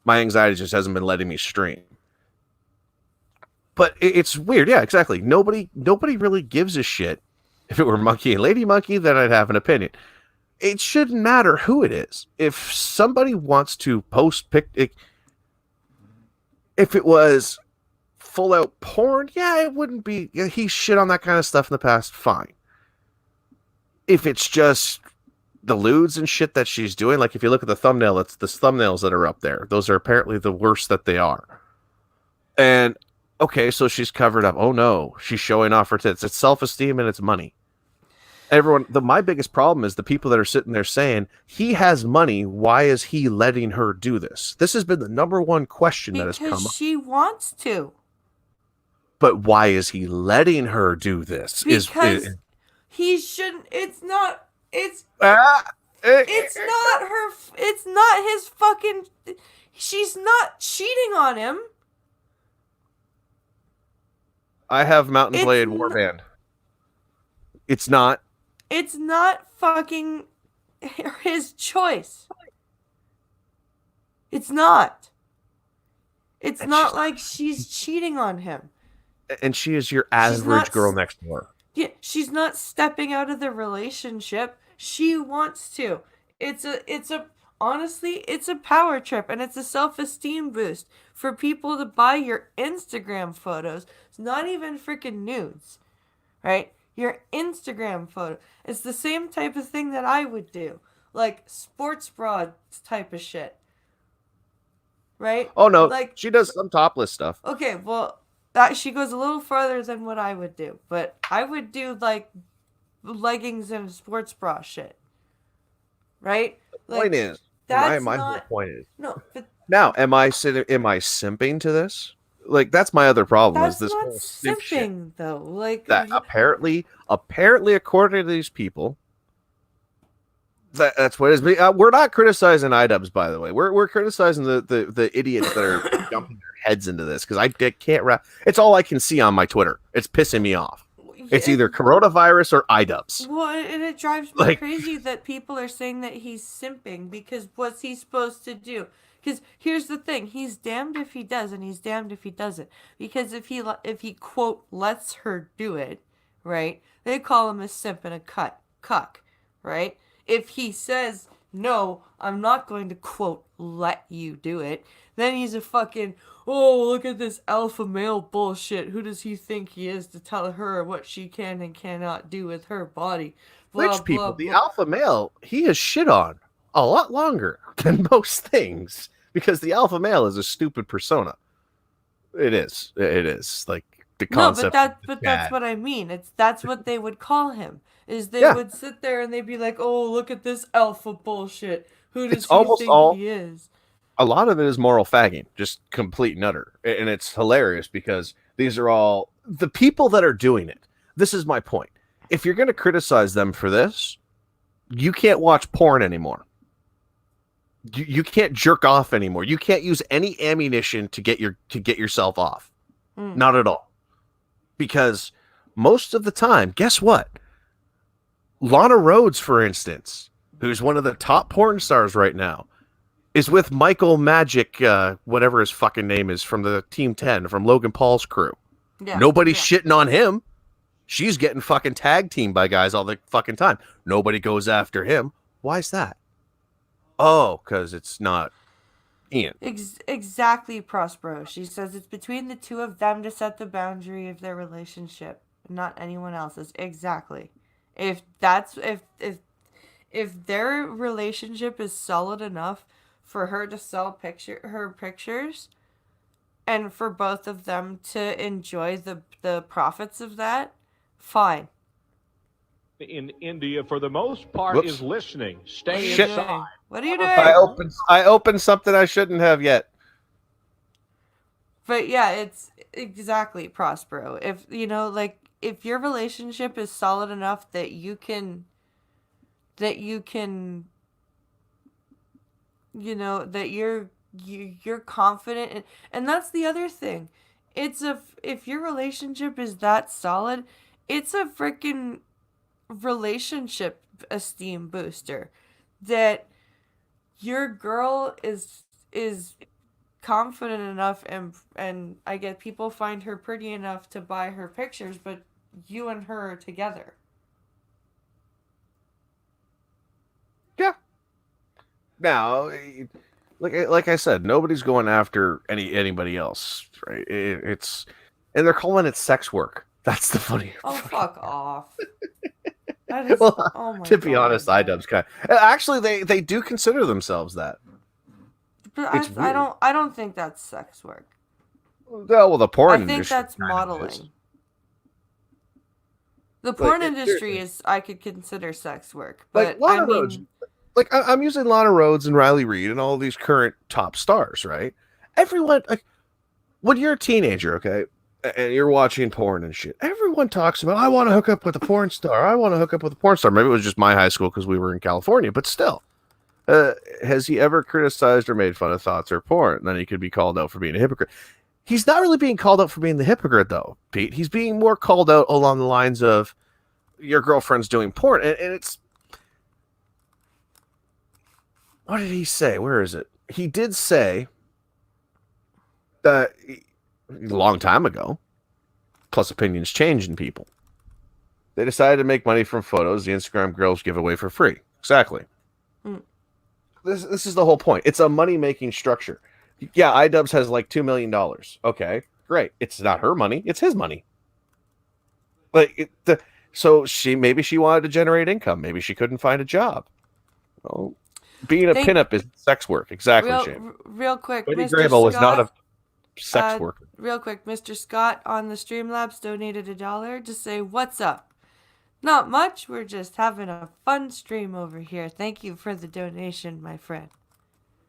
My anxiety just hasn't been letting me stream. But it's weird. Yeah, exactly. Nobody really gives a shit. If it were Monkey and Lady Monkey, then I'd have an opinion. It shouldn't matter who it is. If somebody wants to post if it was full out porn, yeah, it wouldn't be. He shit on that kind of stuff in the past. Fine. If it's just the lewds and shit that she's doing, like if you look at the thumbnail, it's the thumbnails that are up there. Those are apparently the worst that they are. And okay, so she's covered up. Oh no, she's showing off her tits. It's self-esteem and it's money. My biggest problem is the people that are sitting there saying he has money. Why is he letting her do this? This has been the number one question that has come up. Because she wants to. But why is he letting her do this? Because he shouldn't. It's not. It's Ah, it's not her. It's not his fucking. She's not cheating on him. I have Mountain It's Blade n- Warband. It's not. It's not fucking his choice. It's not. It's And not she's- like she's cheating on him. And she is your not average girl next door. Yeah, she's not stepping out of the relationship. She wants to. Honestly, it's a power trip and it's a self-esteem boost for people to buy your Instagram photos. It's not even freaking nudes, right? Your Instagram photo. It's the same type of thing that I would do. Like sports bra type of shit. Right? Oh no, Like, she does some topless stuff. okay, well, that she goes a little farther than what I would do, but I would do like leggings and sports bra shit, right? Like, Point is, that's my whole not point is no, but now. Am I simping to this? Like that's my other problem. that's Is this not whole simp shit simping though. Like that apparently according to these people. That's what it is. We're not criticizing iDubbbz, by the way. We're criticizing the idiots that are dumping their heads into this because I can't wrap. It's all I can see on my Twitter. It's pissing me off. It's either coronavirus or iDubbbz. Well, and it drives me crazy that people are saying that he's simping because what's he supposed to do? Because here's the thing: he's damned if he does, and he's damned if he doesn't. Because if he quote lets her do it, right? They call him a simp and a cuck, right? If he says, no, I'm not going to, quote, let you do it, then he's a fucking, oh, look at this alpha male bullshit. Who does he think he is to tell her what she can and cannot do with her body? Blah, Rich people, blah, the blah. alpha male, he is shit on a lot longer than most things because the alpha male is a stupid persona. It is. Like the concept. But that's what I mean. That's what they would call him. Is they would sit there and they'd be like, "Oh, look at this alpha bullshit. Who does he think he is?" A lot of it is moral fagging, just complete and utter, and it's hilarious because these are all the people that are doing it. This is my point. If you're going to criticize them for this, you can't watch porn anymore. You can't jerk off anymore. You can't use any ammunition to get yourself off. Not at all. Because most of the time, guess what? Lana Rhodes, for instance, who's one of the top porn stars right now, is with Michael Magic, whatever his fucking name is, from the Team 10, from Logan Paul's crew. Yeah. Nobody's shitting on him. She's getting fucking tag teamed by guys all the fucking time. Nobody goes after him. Why is that? Oh, because it's not Ian. Exactly, Prospero. She says it's between the two of them to set the boundary of their relationship, not anyone else's. Exactly. If that's if their relationship is solid enough for her to sell her pictures and for both of them to enjoy the profits of that, fine. In India, for the most part, Whoops. is listening. What are Stay you inside. doing? What are you I doing? opened something I shouldn't have yet. But yeah, it's exactly Prospero. If you know, like, if your relationship is solid enough that you can, you know, that you're confident in, and that's the other thing. It's if your relationship is that solid, it's a freaking relationship esteem booster that your girl is confident enough and I get people find her pretty enough to buy her pictures, but you and her are together. Yeah. Now, like I said, nobody's going after anybody else, right? It's and they're calling it sex work. That's the funny. Oh, fuck off. That is, Well, oh my to be God. honest, iDubbbz kind of, actually they do consider themselves that. But It's I weird. don't think that's sex work. Well, the porn I think industry that's kind of is. modeling. The porn Like, industry is, I could consider sex work, but Like Lana I mean, Rhodes. Like I'm using Lana Rhodes and Riley Reid and all these current top stars, right? Everyone, like, when you're a teenager, okay, and you're watching porn and shit, everyone talks about, I want to hook up with a porn star. I want to hook up with a porn star. Maybe it was just my high school because we were in California, but still. Has he ever criticized or made fun of thoughts or porn? Then he could be called out for being a hypocrite. He's not really being called out for being the hypocrite, though, Pete. He's being more called out along the lines of your girlfriend's doing porn. And it's... What did he say? Where is it? He did say that a long time ago, plus opinions change in people. They decided to make money from photos the Instagram girls give away for free. Exactly. Mm. This is the whole point. It's a money-making structure. Yeah, iDubbbz has like $2 million. Okay, great. It's not her money. It's his money. So maybe she wanted to generate income. Maybe she couldn't find a job. Well, being a pinup is sex work. Exactly, Shane. Real quick, Whitney Mr. Grable was not a Scott, sex worker. real quick, Mr. Scott on the Streamlabs donated $1 to say, "What's up?" Not much. We're just having a fun stream over here. Thank you for the donation, my friend.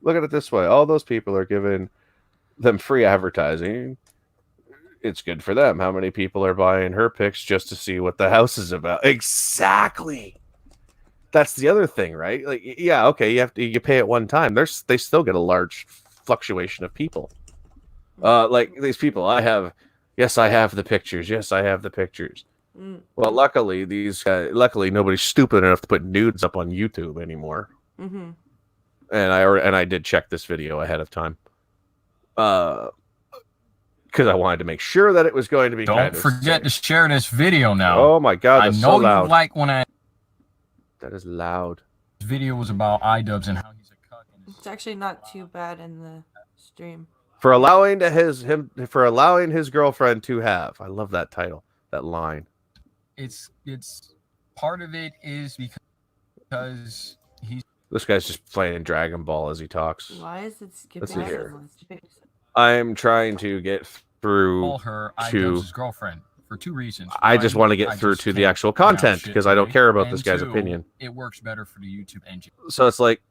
Look at it this way. All those people are giving them free advertising. It's good for them. How many people are buying her pics just to see what the house is about? Exactly. That's the other thing, right? Like, yeah, okay, you pay at one time. They still get a large fluctuation of people. Like these people, I have the pictures. Yes, I have the pictures. Mm. Well, luckily nobody's stupid enough to put nudes up on YouTube anymore. Mm-hmm. And I did check this video ahead of time, because I wanted to make sure that it was going to be. Don't forget to share this video now. Oh my God, I that's know so loud. you like when That is loud. this video was about iDubbbz and how he's a cuck. It's actually not too bad in the stream. For allowing his girlfriend to have. I love that title, that line. It's part of it is because he's. This guy's just playing Dragon Ball as he talks. Why is it skipping? Let's see here. someone? I'm trying to get through Call her iDubbbz's girlfriend for two reasons. I just One, want to get I through just to the can't actual pronounce content shit because I don't today. care about And this guy's two, opinion. It works better for the YouTube engine. So it's like,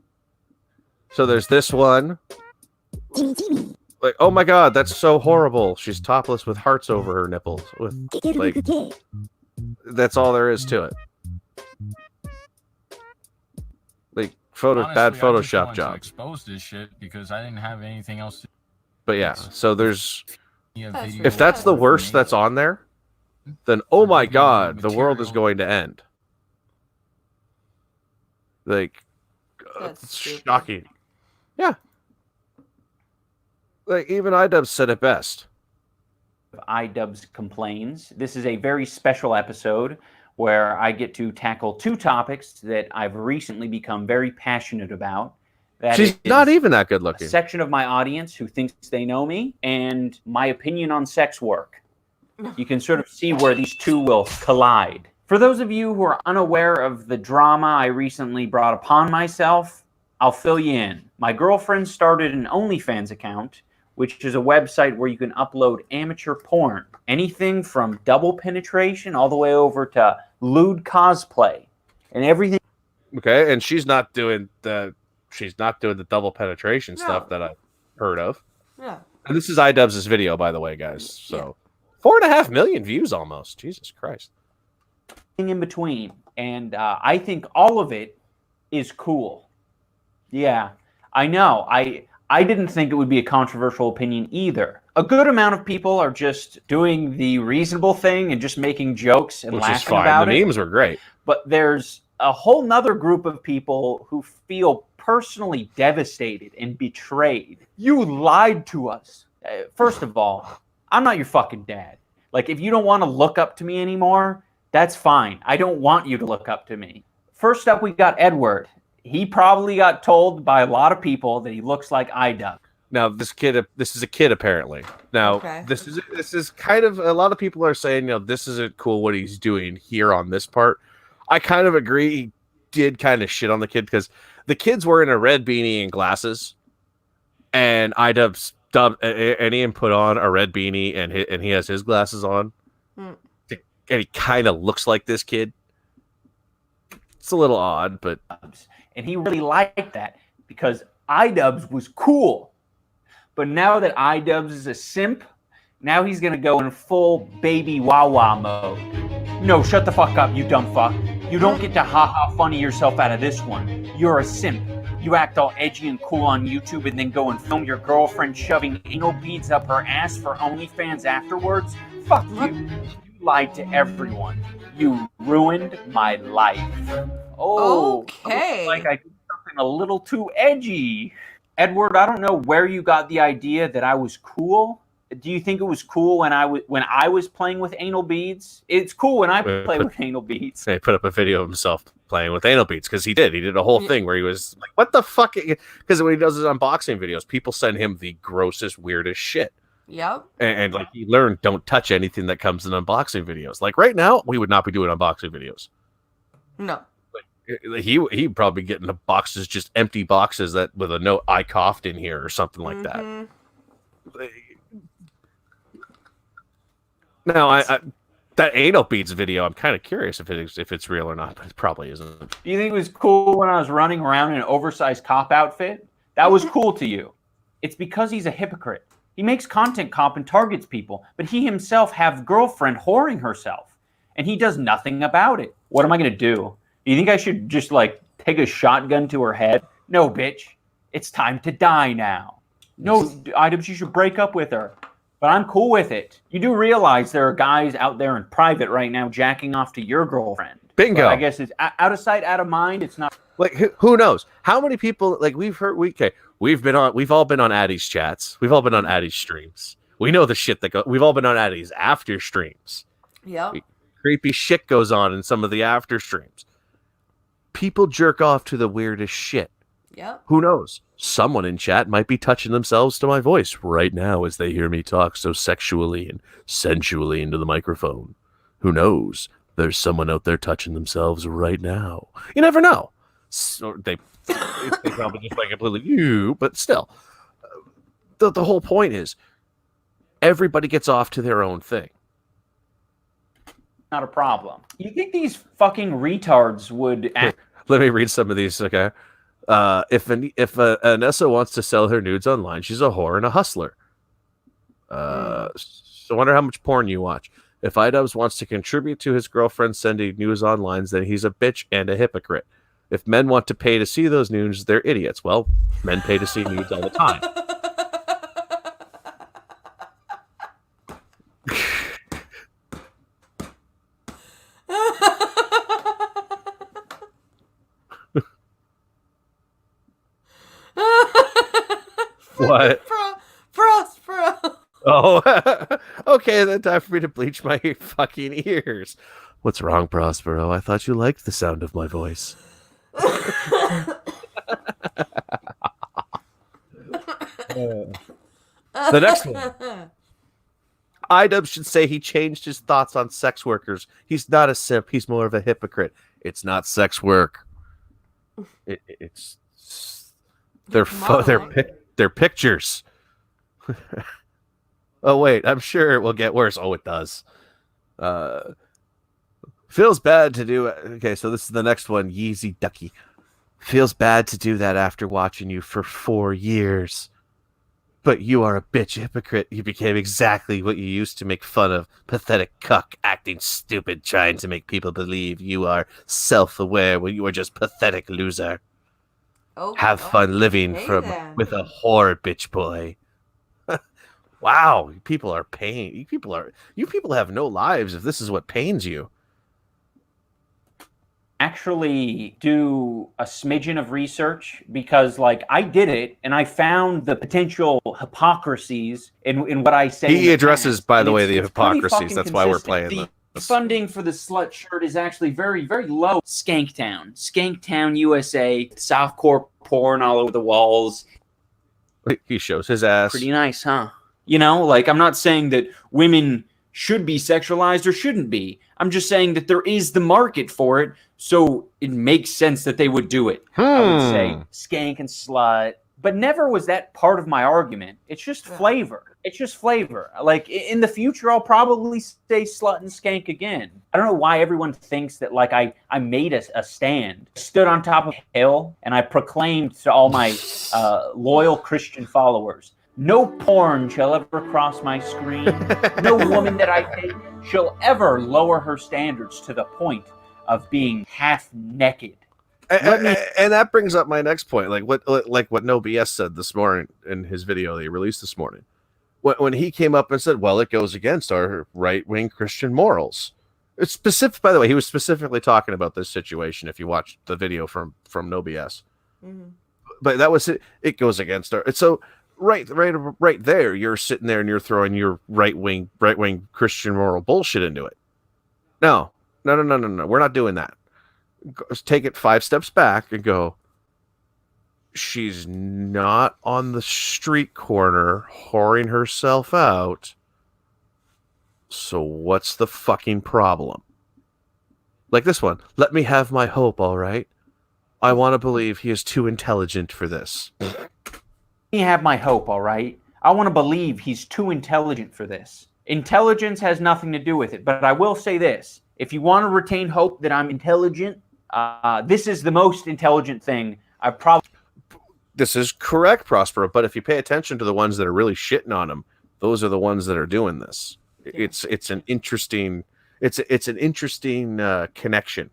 so there's this one. Like, oh my God, that's so horrible. She's topless with hearts over her nipples. With like, that's all there is to it. Like Honestly, bad I just Photoshop wanted to job. expose this shit because I didn't have anything else to But yeah, so there's That's if that's the worst that's on there, then oh my God, the world is material. going to end. Like, That's it's stupid. shocking. Yeah. Like even iDubbbz said it best. iDubbbz Complains. This is a very special episode where I get to tackle two topics that I've recently become very passionate about. That She's is not even that good a looking. section of my audience who thinks they know me and my opinion on sex work. You can sort of see where these two will collide. For those of you who are unaware of the drama I recently brought upon myself, I'll fill you in. My girlfriend started an OnlyFans account, which is a website where you can upload amateur porn. Anything from double penetration all the way over to lewd cosplay and everything. Okay, and she's not doing the double penetration stuff No. that I've heard of. Yeah. And this is iDubbbz' video, by the way, guys. So 4.5 million views almost. Jesus Christ. In between. And I think all of it is cool. Yeah, I know. I didn't think it would be a controversial opinion either. A good amount of people are just doing the reasonable thing and just making jokes and Which is laughing fine. about The it. memes were great. But there's a whole nother group of people who feel personally devastated and betrayed. You lied to us. First of all, I'm not your fucking dad. Like, if you don't want to look up to me anymore, that's fine. I don't want you to look up to me. First up, we got Edward. He probably got told by a lot of people that he looks like iDubbbz. Now, this is a kid apparently. Now, Okay. this is kind of, a lot of people are saying, this isn't cool what he's doing here on this part. I kind of agree. He did kind of shit on the kid because the kid's wearing a red beanie and glasses, and and he put on a red beanie and he has his glasses on, and he kind of looks like this kid. It's a little odd, but And he really liked that because iDubbbz was cool. But now that iDubbbz is a simp, now he's going to go in full baby Wawa mode. No, shut the fuck up, you dumb fuck. You don't get to ha-ha funny yourself out of this one. You're a simp. You act all edgy and cool on YouTube and then go and film your girlfriend shoving anal beads up her ass for OnlyFans afterwards? Fuck you. You lied to everyone. You ruined my life. Oh, Okay. like I did something a little too edgy. Edward, I don't know where you got the idea that I was cool. Do you think it was cool when I was playing with anal beads? It's cool when I play with anal beads. He put up a video of himself playing with anal beads because he did a whole thing where he was like, what the fuck? Because when he does his unboxing videos, people send him the grossest, weirdest shit. Yep. And like he learned, don't touch anything that comes in unboxing videos. Like right now, we would not be doing unboxing videos. No. He'd probably get into boxes, just empty boxes that with a note, I coughed in here or something like that. Now, I that anal beads video, I'm kind of curious if it's real or not, but it probably isn't. Do you think it was cool when I was running around in an oversized cop outfit? That was cool to you. It's because he's a hypocrite. He makes content cop and targets people, but he himself have girlfriend whoring herself, and he does nothing about it. What am I going to do? Do you think I should just like take a shotgun to her head? No, bitch. It's time to die now. No, items, you should break up with her. But I'm cool with it. You do realize there are guys out there in private right now jacking off to your girlfriend. Bingo. But I guess it's out of sight, out of mind. It's not. Like who knows? How many people like we've all been on Addie's chats. We've all been on Addie's streams. We know the shit that go. We've all been on Addie's after streams. Yep. Creepy shit goes on in some of the after streams. People jerk off to the weirdest shit. Yep. Who knows? Someone in chat might be touching themselves to my voice right now as they hear me talk so sexually and sensually into the microphone. Who knows? There's someone out there touching themselves right now. You never know. So they probably just like completely you, but still, the whole point is everybody gets off to their own thing. Not a problem. You think these fucking retards would act? Let me read some of these. Okay. If Anessa wants to sell her nudes online, she's a whore and a hustler. So I wonder how much porn you watch. If iDubbbz wants to contribute to his girlfriend sending news online, then he's a bitch and a hypocrite. If men want to pay to see those nudes, they're idiots. Well, men pay to see nudes all the time. What? Prospero. Oh, okay, then time for me to bleach my fucking ears. What's wrong, Prospero? I thought you liked the sound of my voice. The next one. IDub should say he changed his thoughts on sex workers. He's not a simp. He's more of a hypocrite. It's not sex work. It's they're pictures. Oh wait, I'm sure it will get worse. Oh, it does. Feels bad to do. Okay, so this is the next one. Yeezy Ducky. Feels bad to do that after watching you for 4 years. But you are a bitch hypocrite. You became exactly what you used to make fun of. Pathetic cuck, acting stupid, trying to make people believe you are self-aware when you are just pathetic loser. Have fun living with a whore bitch boy. Wow, people are pain. You people have no lives if this is what pains you. Actually do a smidgen of research because like I did it and I found the potential hypocrisies in what I say. He addresses, by the way, the hypocrisies. That's why we're playing the funding for the slut shirt is actually very, very low. Skanktown, USA, softcore porn all over the walls. He shows his ass. Pretty nice, huh? You know, like I'm not saying that women should be sexualized or shouldn't be. I'm just saying that there is the market for it, so it makes sense that they would do it. I would say skank and slut, but never was that part of my argument. It's just flavor. It's just flavor. Like in the future, I'll probably say slut and skank again. I don't know why everyone thinks that like I made a stand, stood on top of a hill, and I proclaimed to all my loyal Christian followers, no porn shall ever cross my screen. No woman that I date shall ever lower her standards to the point of being half naked. And that brings up my next point, like what No BS said this morning in his video that he released this morning, when he came up and said, "Well, it goes against our right-wing Christian morals." It's specific, by the way. He was specifically talking about this situation. If you watch the video from No BS, but that was it. It goes against our. So. Right there, you're sitting there and you're throwing your right wing Christian moral bullshit into it. No. We're not doing that. Take it 5 steps back and go. She's not on the street corner whoring herself out. So what's the fucking problem? Like this one. Let me have my hope, all right? I want to believe he is too intelligent for this. Have my hope, all right? I want to believe he's too intelligent for this. Intelligence has nothing to do with it, but I will say this. If you want to retain hope that I'm intelligent, this is the most intelligent thing I've probably... This is correct, Prospero, but if you pay attention to the ones that are really shitting on him, those are the ones that are doing this. It's an interesting connection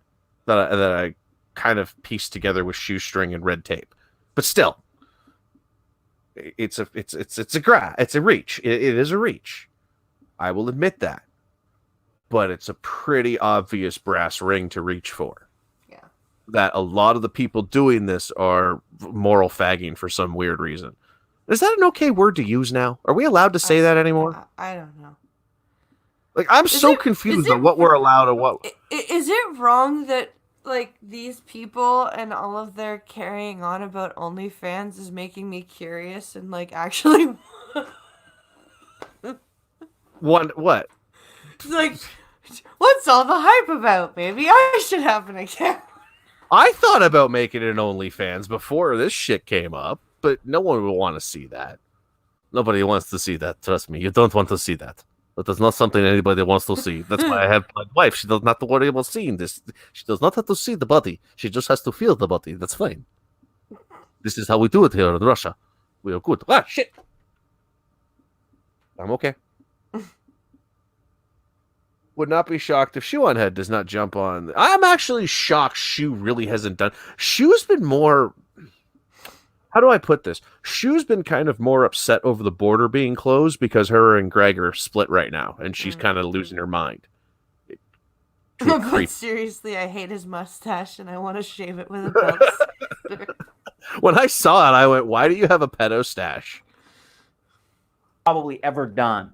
that I kind of pieced together with shoestring and red tape. But still, it's a reach. It is a reach. I will admit that. But it's a pretty obvious brass ring to reach for. Yeah. That a lot of the people doing this are moral fagging for some weird reason. Is that an okay word to use now? Are we allowed to say that anymore? I don't know. Like, I'm so confused on what we're allowed and what... Is it wrong that, like, these people and all of their carrying on about OnlyFans is making me curious and, like, actually... What? Like, what's all the hype about? Maybe I should have an account. I thought about making an OnlyFans before this shit came up, but no one will want to see that. Nobody wants to see that. Trust me, you don't want to see that. That is not something anybody wants to see. That's why I have my wife. She does not have to worry about seeing this. She does not have to see the body. She just has to feel the body. That's fine. This is how we do it here in Russia. We are good. Ah, shit. I'm okay. Would not be shocked if Shoe on Head does not jump on. I'm actually shocked Shoe really hasn't done. Shoe's been more... How do I put this? Shoe's been kind of more upset over the border being closed because her and Greg are split right now, and she's kind of losing her mind. But seriously, I hate his mustache, and I want to shave it with a belt. When I saw it, I went, why do you have a pedo stash? Probably ever done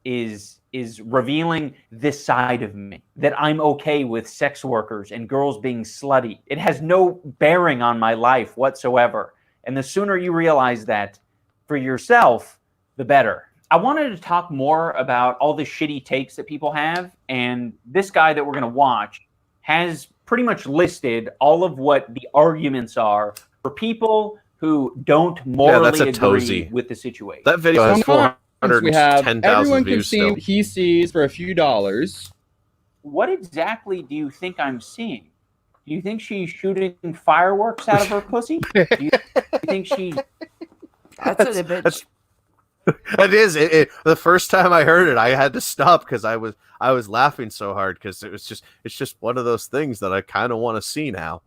is revealing this side of me, that I'm okay with sex workers and girls being slutty. It has no bearing on my life whatsoever. And the sooner you realize that for yourself, the better. I wanted to talk more about all the shitty takes that people have, and this guy that we're going to watch has pretty much listed all of what the arguments are for people who don't morally agree Tozy. with the situation. That video has we have 410,000 everyone can views see still. what he sees for a few dollars. What exactly do you think I'm seeing? Do you think she's shooting fireworks out of her pussy? Do you think she's... That's a bitch. It is. The first time I heard it, I had to stop because I was laughing so hard because it's just one of those things that I kind of want to see now.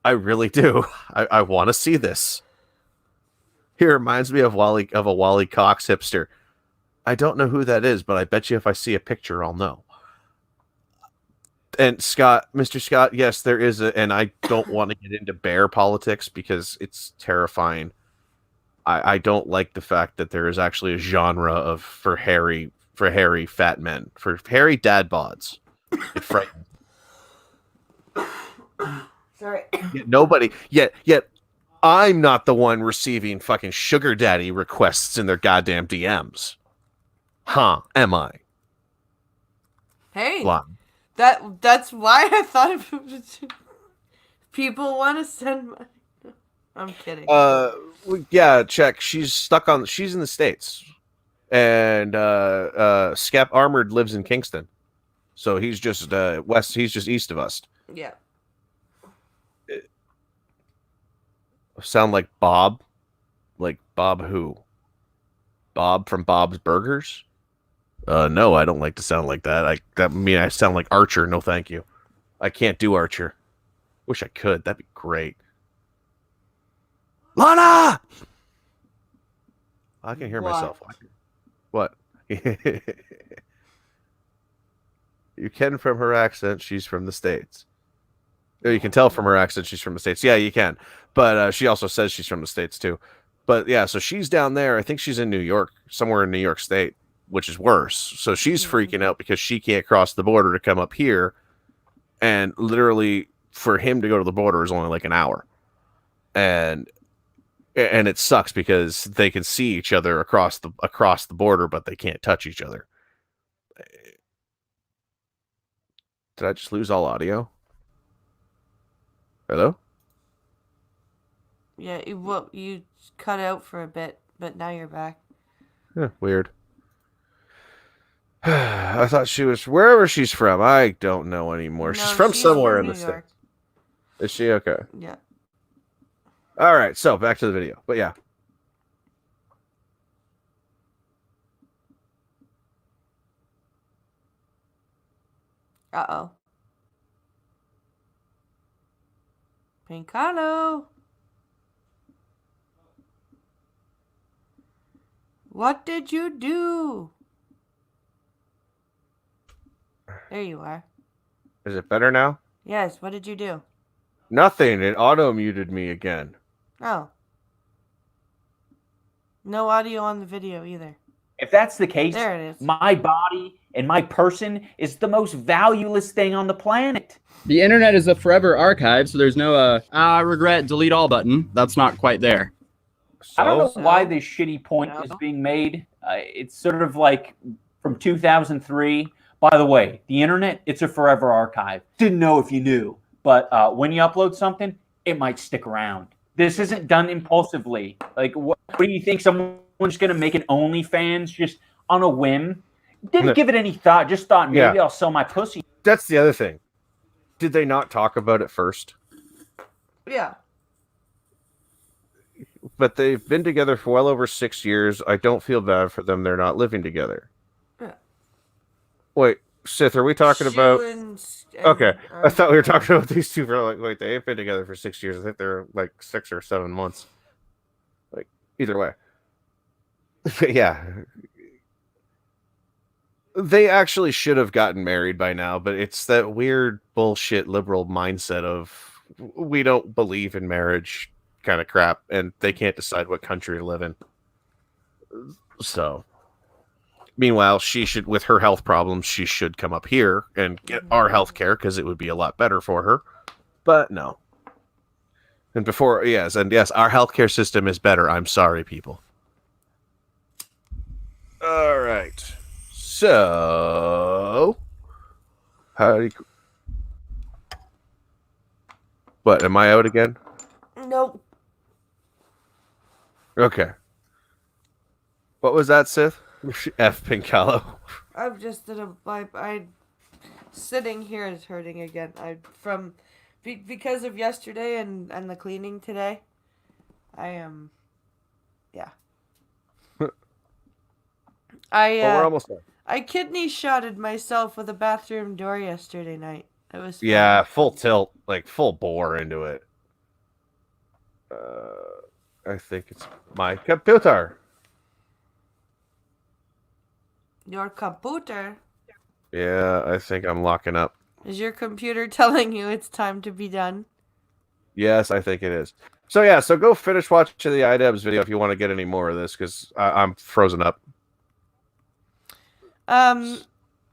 I really do. I want to see this. He reminds me of a Wally Cox hipster. I don't know who that is, but I bet you if I see a picture, I'll know. And Mr. Scott, yes, there is and I don't want to get into bear politics because it's terrifying. I don't like the fact that there is actually a genre for hairy fat men, for hairy dad bods. It frightens. Sorry. Yet I'm not the one receiving fucking sugar daddy requests in their goddamn DMs. Huh, am I? Hey. Lie. That's why I thought of people want to send money. I'm kidding. Yeah, check. She's in the States. And Skep Armored lives in Kingston. So he's just he's just east of us. Yeah. Sound like Bob? Like Bob who? Bob from Bob's Burgers? No, I don't like to sound like that. I sound like Archer. No, thank you. I can't do Archer. Wish I could. That'd be great. Lana! I can hear myself. What? You can from her accent. She's from the States. You can tell from her accent she's from the States. Yeah, you can. But she also says she's from the States, too. But yeah, so she's down there. I think she's in New York, somewhere in New York State, which is worse. So she's freaking out because she can't cross the border to come up here. And literally, for him to go to the border is only like an hour. And it sucks because they can see each other across the border, but they can't touch each other. Did I just lose all audio? Hello? Yeah, you cut out for a bit, but now you're back. Weird. I thought she was wherever she's from. I don't know anymore. She's from somewhere in the States. Is she? Okay. Yeah. All right, so back to the video. But yeah. Uh-oh. Pincano. What did you do? There you are. Is it better now? Yes, what did you do? Nothing. It auto-muted me again. Oh. No audio on the video either. If that's the case, there it is. My body and my person is the most valueless thing on the planet. The internet is a forever archive, so there's no regret, delete all button. That's not quite there. I don't know why this shitty point is being made. It's sort of like from 2003. By the way, the internet, it's a forever archive. Didn't know if you knew. But when you upload something, it might stick around. This isn't done impulsively. Like, what do you think? Someone's going to make an OnlyFans just on a whim? Didn't give it any thought. Just thought maybe I'll sell my pussy. That's the other thing. Did they not talk about it first? Yeah. But they've been together for well over 6 years. I don't feel bad for them. They're not living together. Yeah. Wait, Sith, are we talking about... Okay, I thought we were talking about these two for like, wait, they ain't been together for 6 years. I think they're like 6 or 7 months. Like, either way. Yeah. They actually should have gotten married by now, but it's that weird bullshit liberal mindset of we don't believe in marriage kind of crap, and they can't decide what country to live in. So, meanwhile, she should, with her health problems, she should come up here and get our health care because it would be a lot better for her. But no. And yes, our healthcare system is better. I'm sorry, people. right. So, how do you... What, am I out again? Nope. Okay. What was that, Sith? F. Pincalo. I'm just in a. I sitting here is hurting again. Because of yesterday and the cleaning today. I am. Yeah. Well, we're almost done. I kidney shotted myself with a bathroom door yesterday night. It was fun. Yeah, full tilt, like full bore into it. I think it's my computer. Your computer. Yeah, I think I'm locking up. Is your computer telling you it's time to be done? Yes, I think it is. So yeah, so go finish watching the iDubbbz video if you want to get any more of this, because I'm frozen up.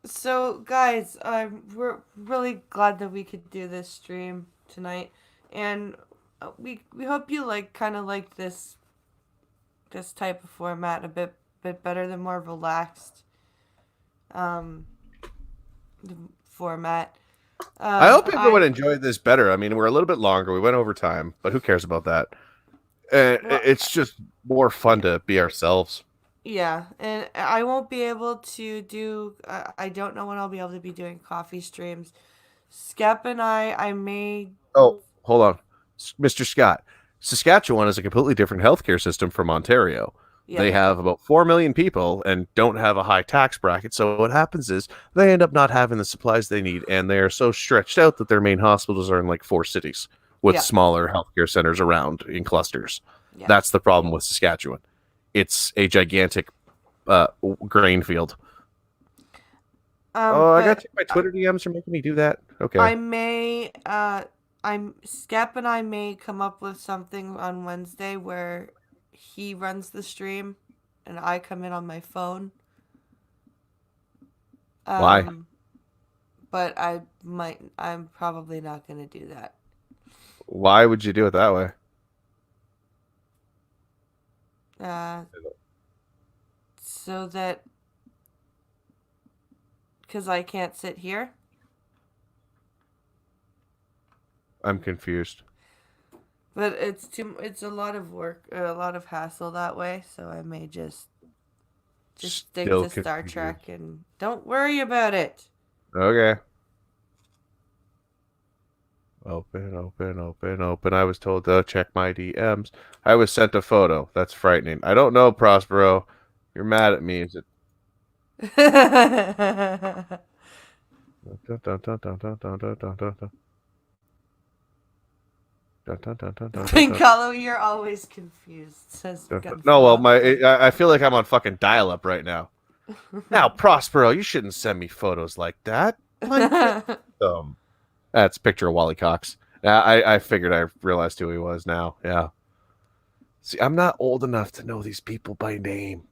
So guys, we're really glad that we could do this stream tonight, and we hope you kind of like this type of format a bit better, the more relaxed format. I hope everyone enjoyed this better. I mean, we're a little bit longer. We went over time, but who cares about that? It's just more fun to be ourselves. Yeah, and I won't be able to do. I don't know when I'll be able to be doing coffee streams. Skep and I may. Oh, hold on, Mr. Scott. Saskatchewan is a completely different healthcare system from Ontario. Yeah. They have about 4 million people and don't have a high tax bracket. So what happens is they end up not having the supplies they need, and they are so stretched out that their main hospitals are in like 4 cities with smaller healthcare centers around in clusters. Yeah. That's the problem with Saskatchewan. It's a gigantic grain field. I got to check my Twitter DMs are making me do that. Okay. I may. Skep and I may come up with something on Wednesday where he runs the stream and I come in on my phone. Why? But I'm probably not going to do that. Why would you do it that way? So that, because I can't sit here. I'm confused. But it's a lot of work, a lot of hassle that way, so I may just stick to Star Trek and don't worry about it. Okay. Open. I was told to check my DMs. I was sent a photo. That's frightening. I don't know, Prospero. You're mad at me, is it? Pincalo, you're always confused. Says no, well, I feel like I'm on fucking dial-up right now. Now, Prospero, you shouldn't send me photos like that. That's a picture of Wally Cox. I figured I realized who he was now. Yeah. See, I'm not old enough to know these people by name,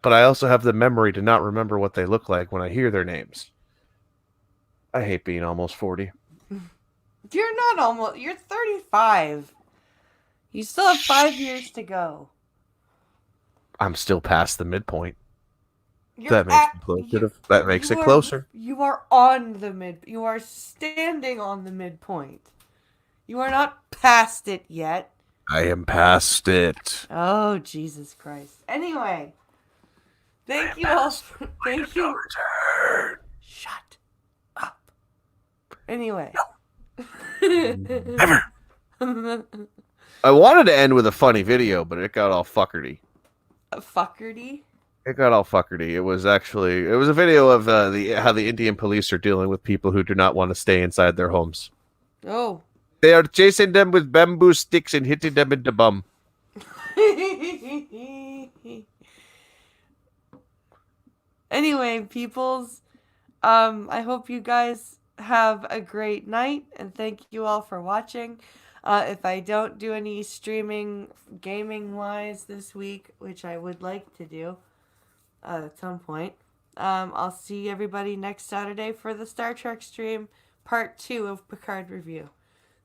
but I also have the memory to not remember what they look like when I hear their names. I hate being almost 40. You're not almost. You're 35. You still have 5 years to go. I'm still past the midpoint. That makes it closer. You are on the mid. You are standing on the midpoint. You are not past it yet. I am past it. Oh, Jesus Christ. Anyway, thank you all. Thank you. Return. Shut up. Anyway. Never. I wanted to end with a funny video, but it got all fuckerty. Fuckerty? It got all fuckerty. It was a video of how the Indian police are dealing with people who do not want to stay inside their homes. Oh. They are chasing them with bamboo sticks and hitting them in the bum. Anyway, peoples, I hope you guys have a great night, and thank you all for watching. If I don't do any streaming gaming-wise this week, which I would like to do at some point, I'll see everybody next Saturday for the Star Trek stream, part 2 of Picard Review.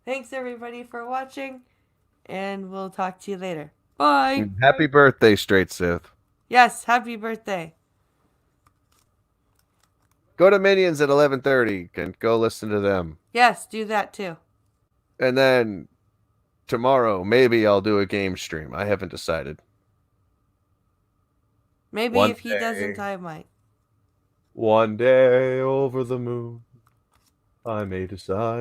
Thanks, everybody, for watching, and we'll talk to you later. Bye! Happy birthday, Straight Sith. Yes, happy birthday. Go to Minions at 11:30 and go listen to them. Yes, do that too. And then tomorrow, maybe I'll do a game stream. I haven't decided. Maybe One if he day. doesn't, I might. One day over the moon, I may decide.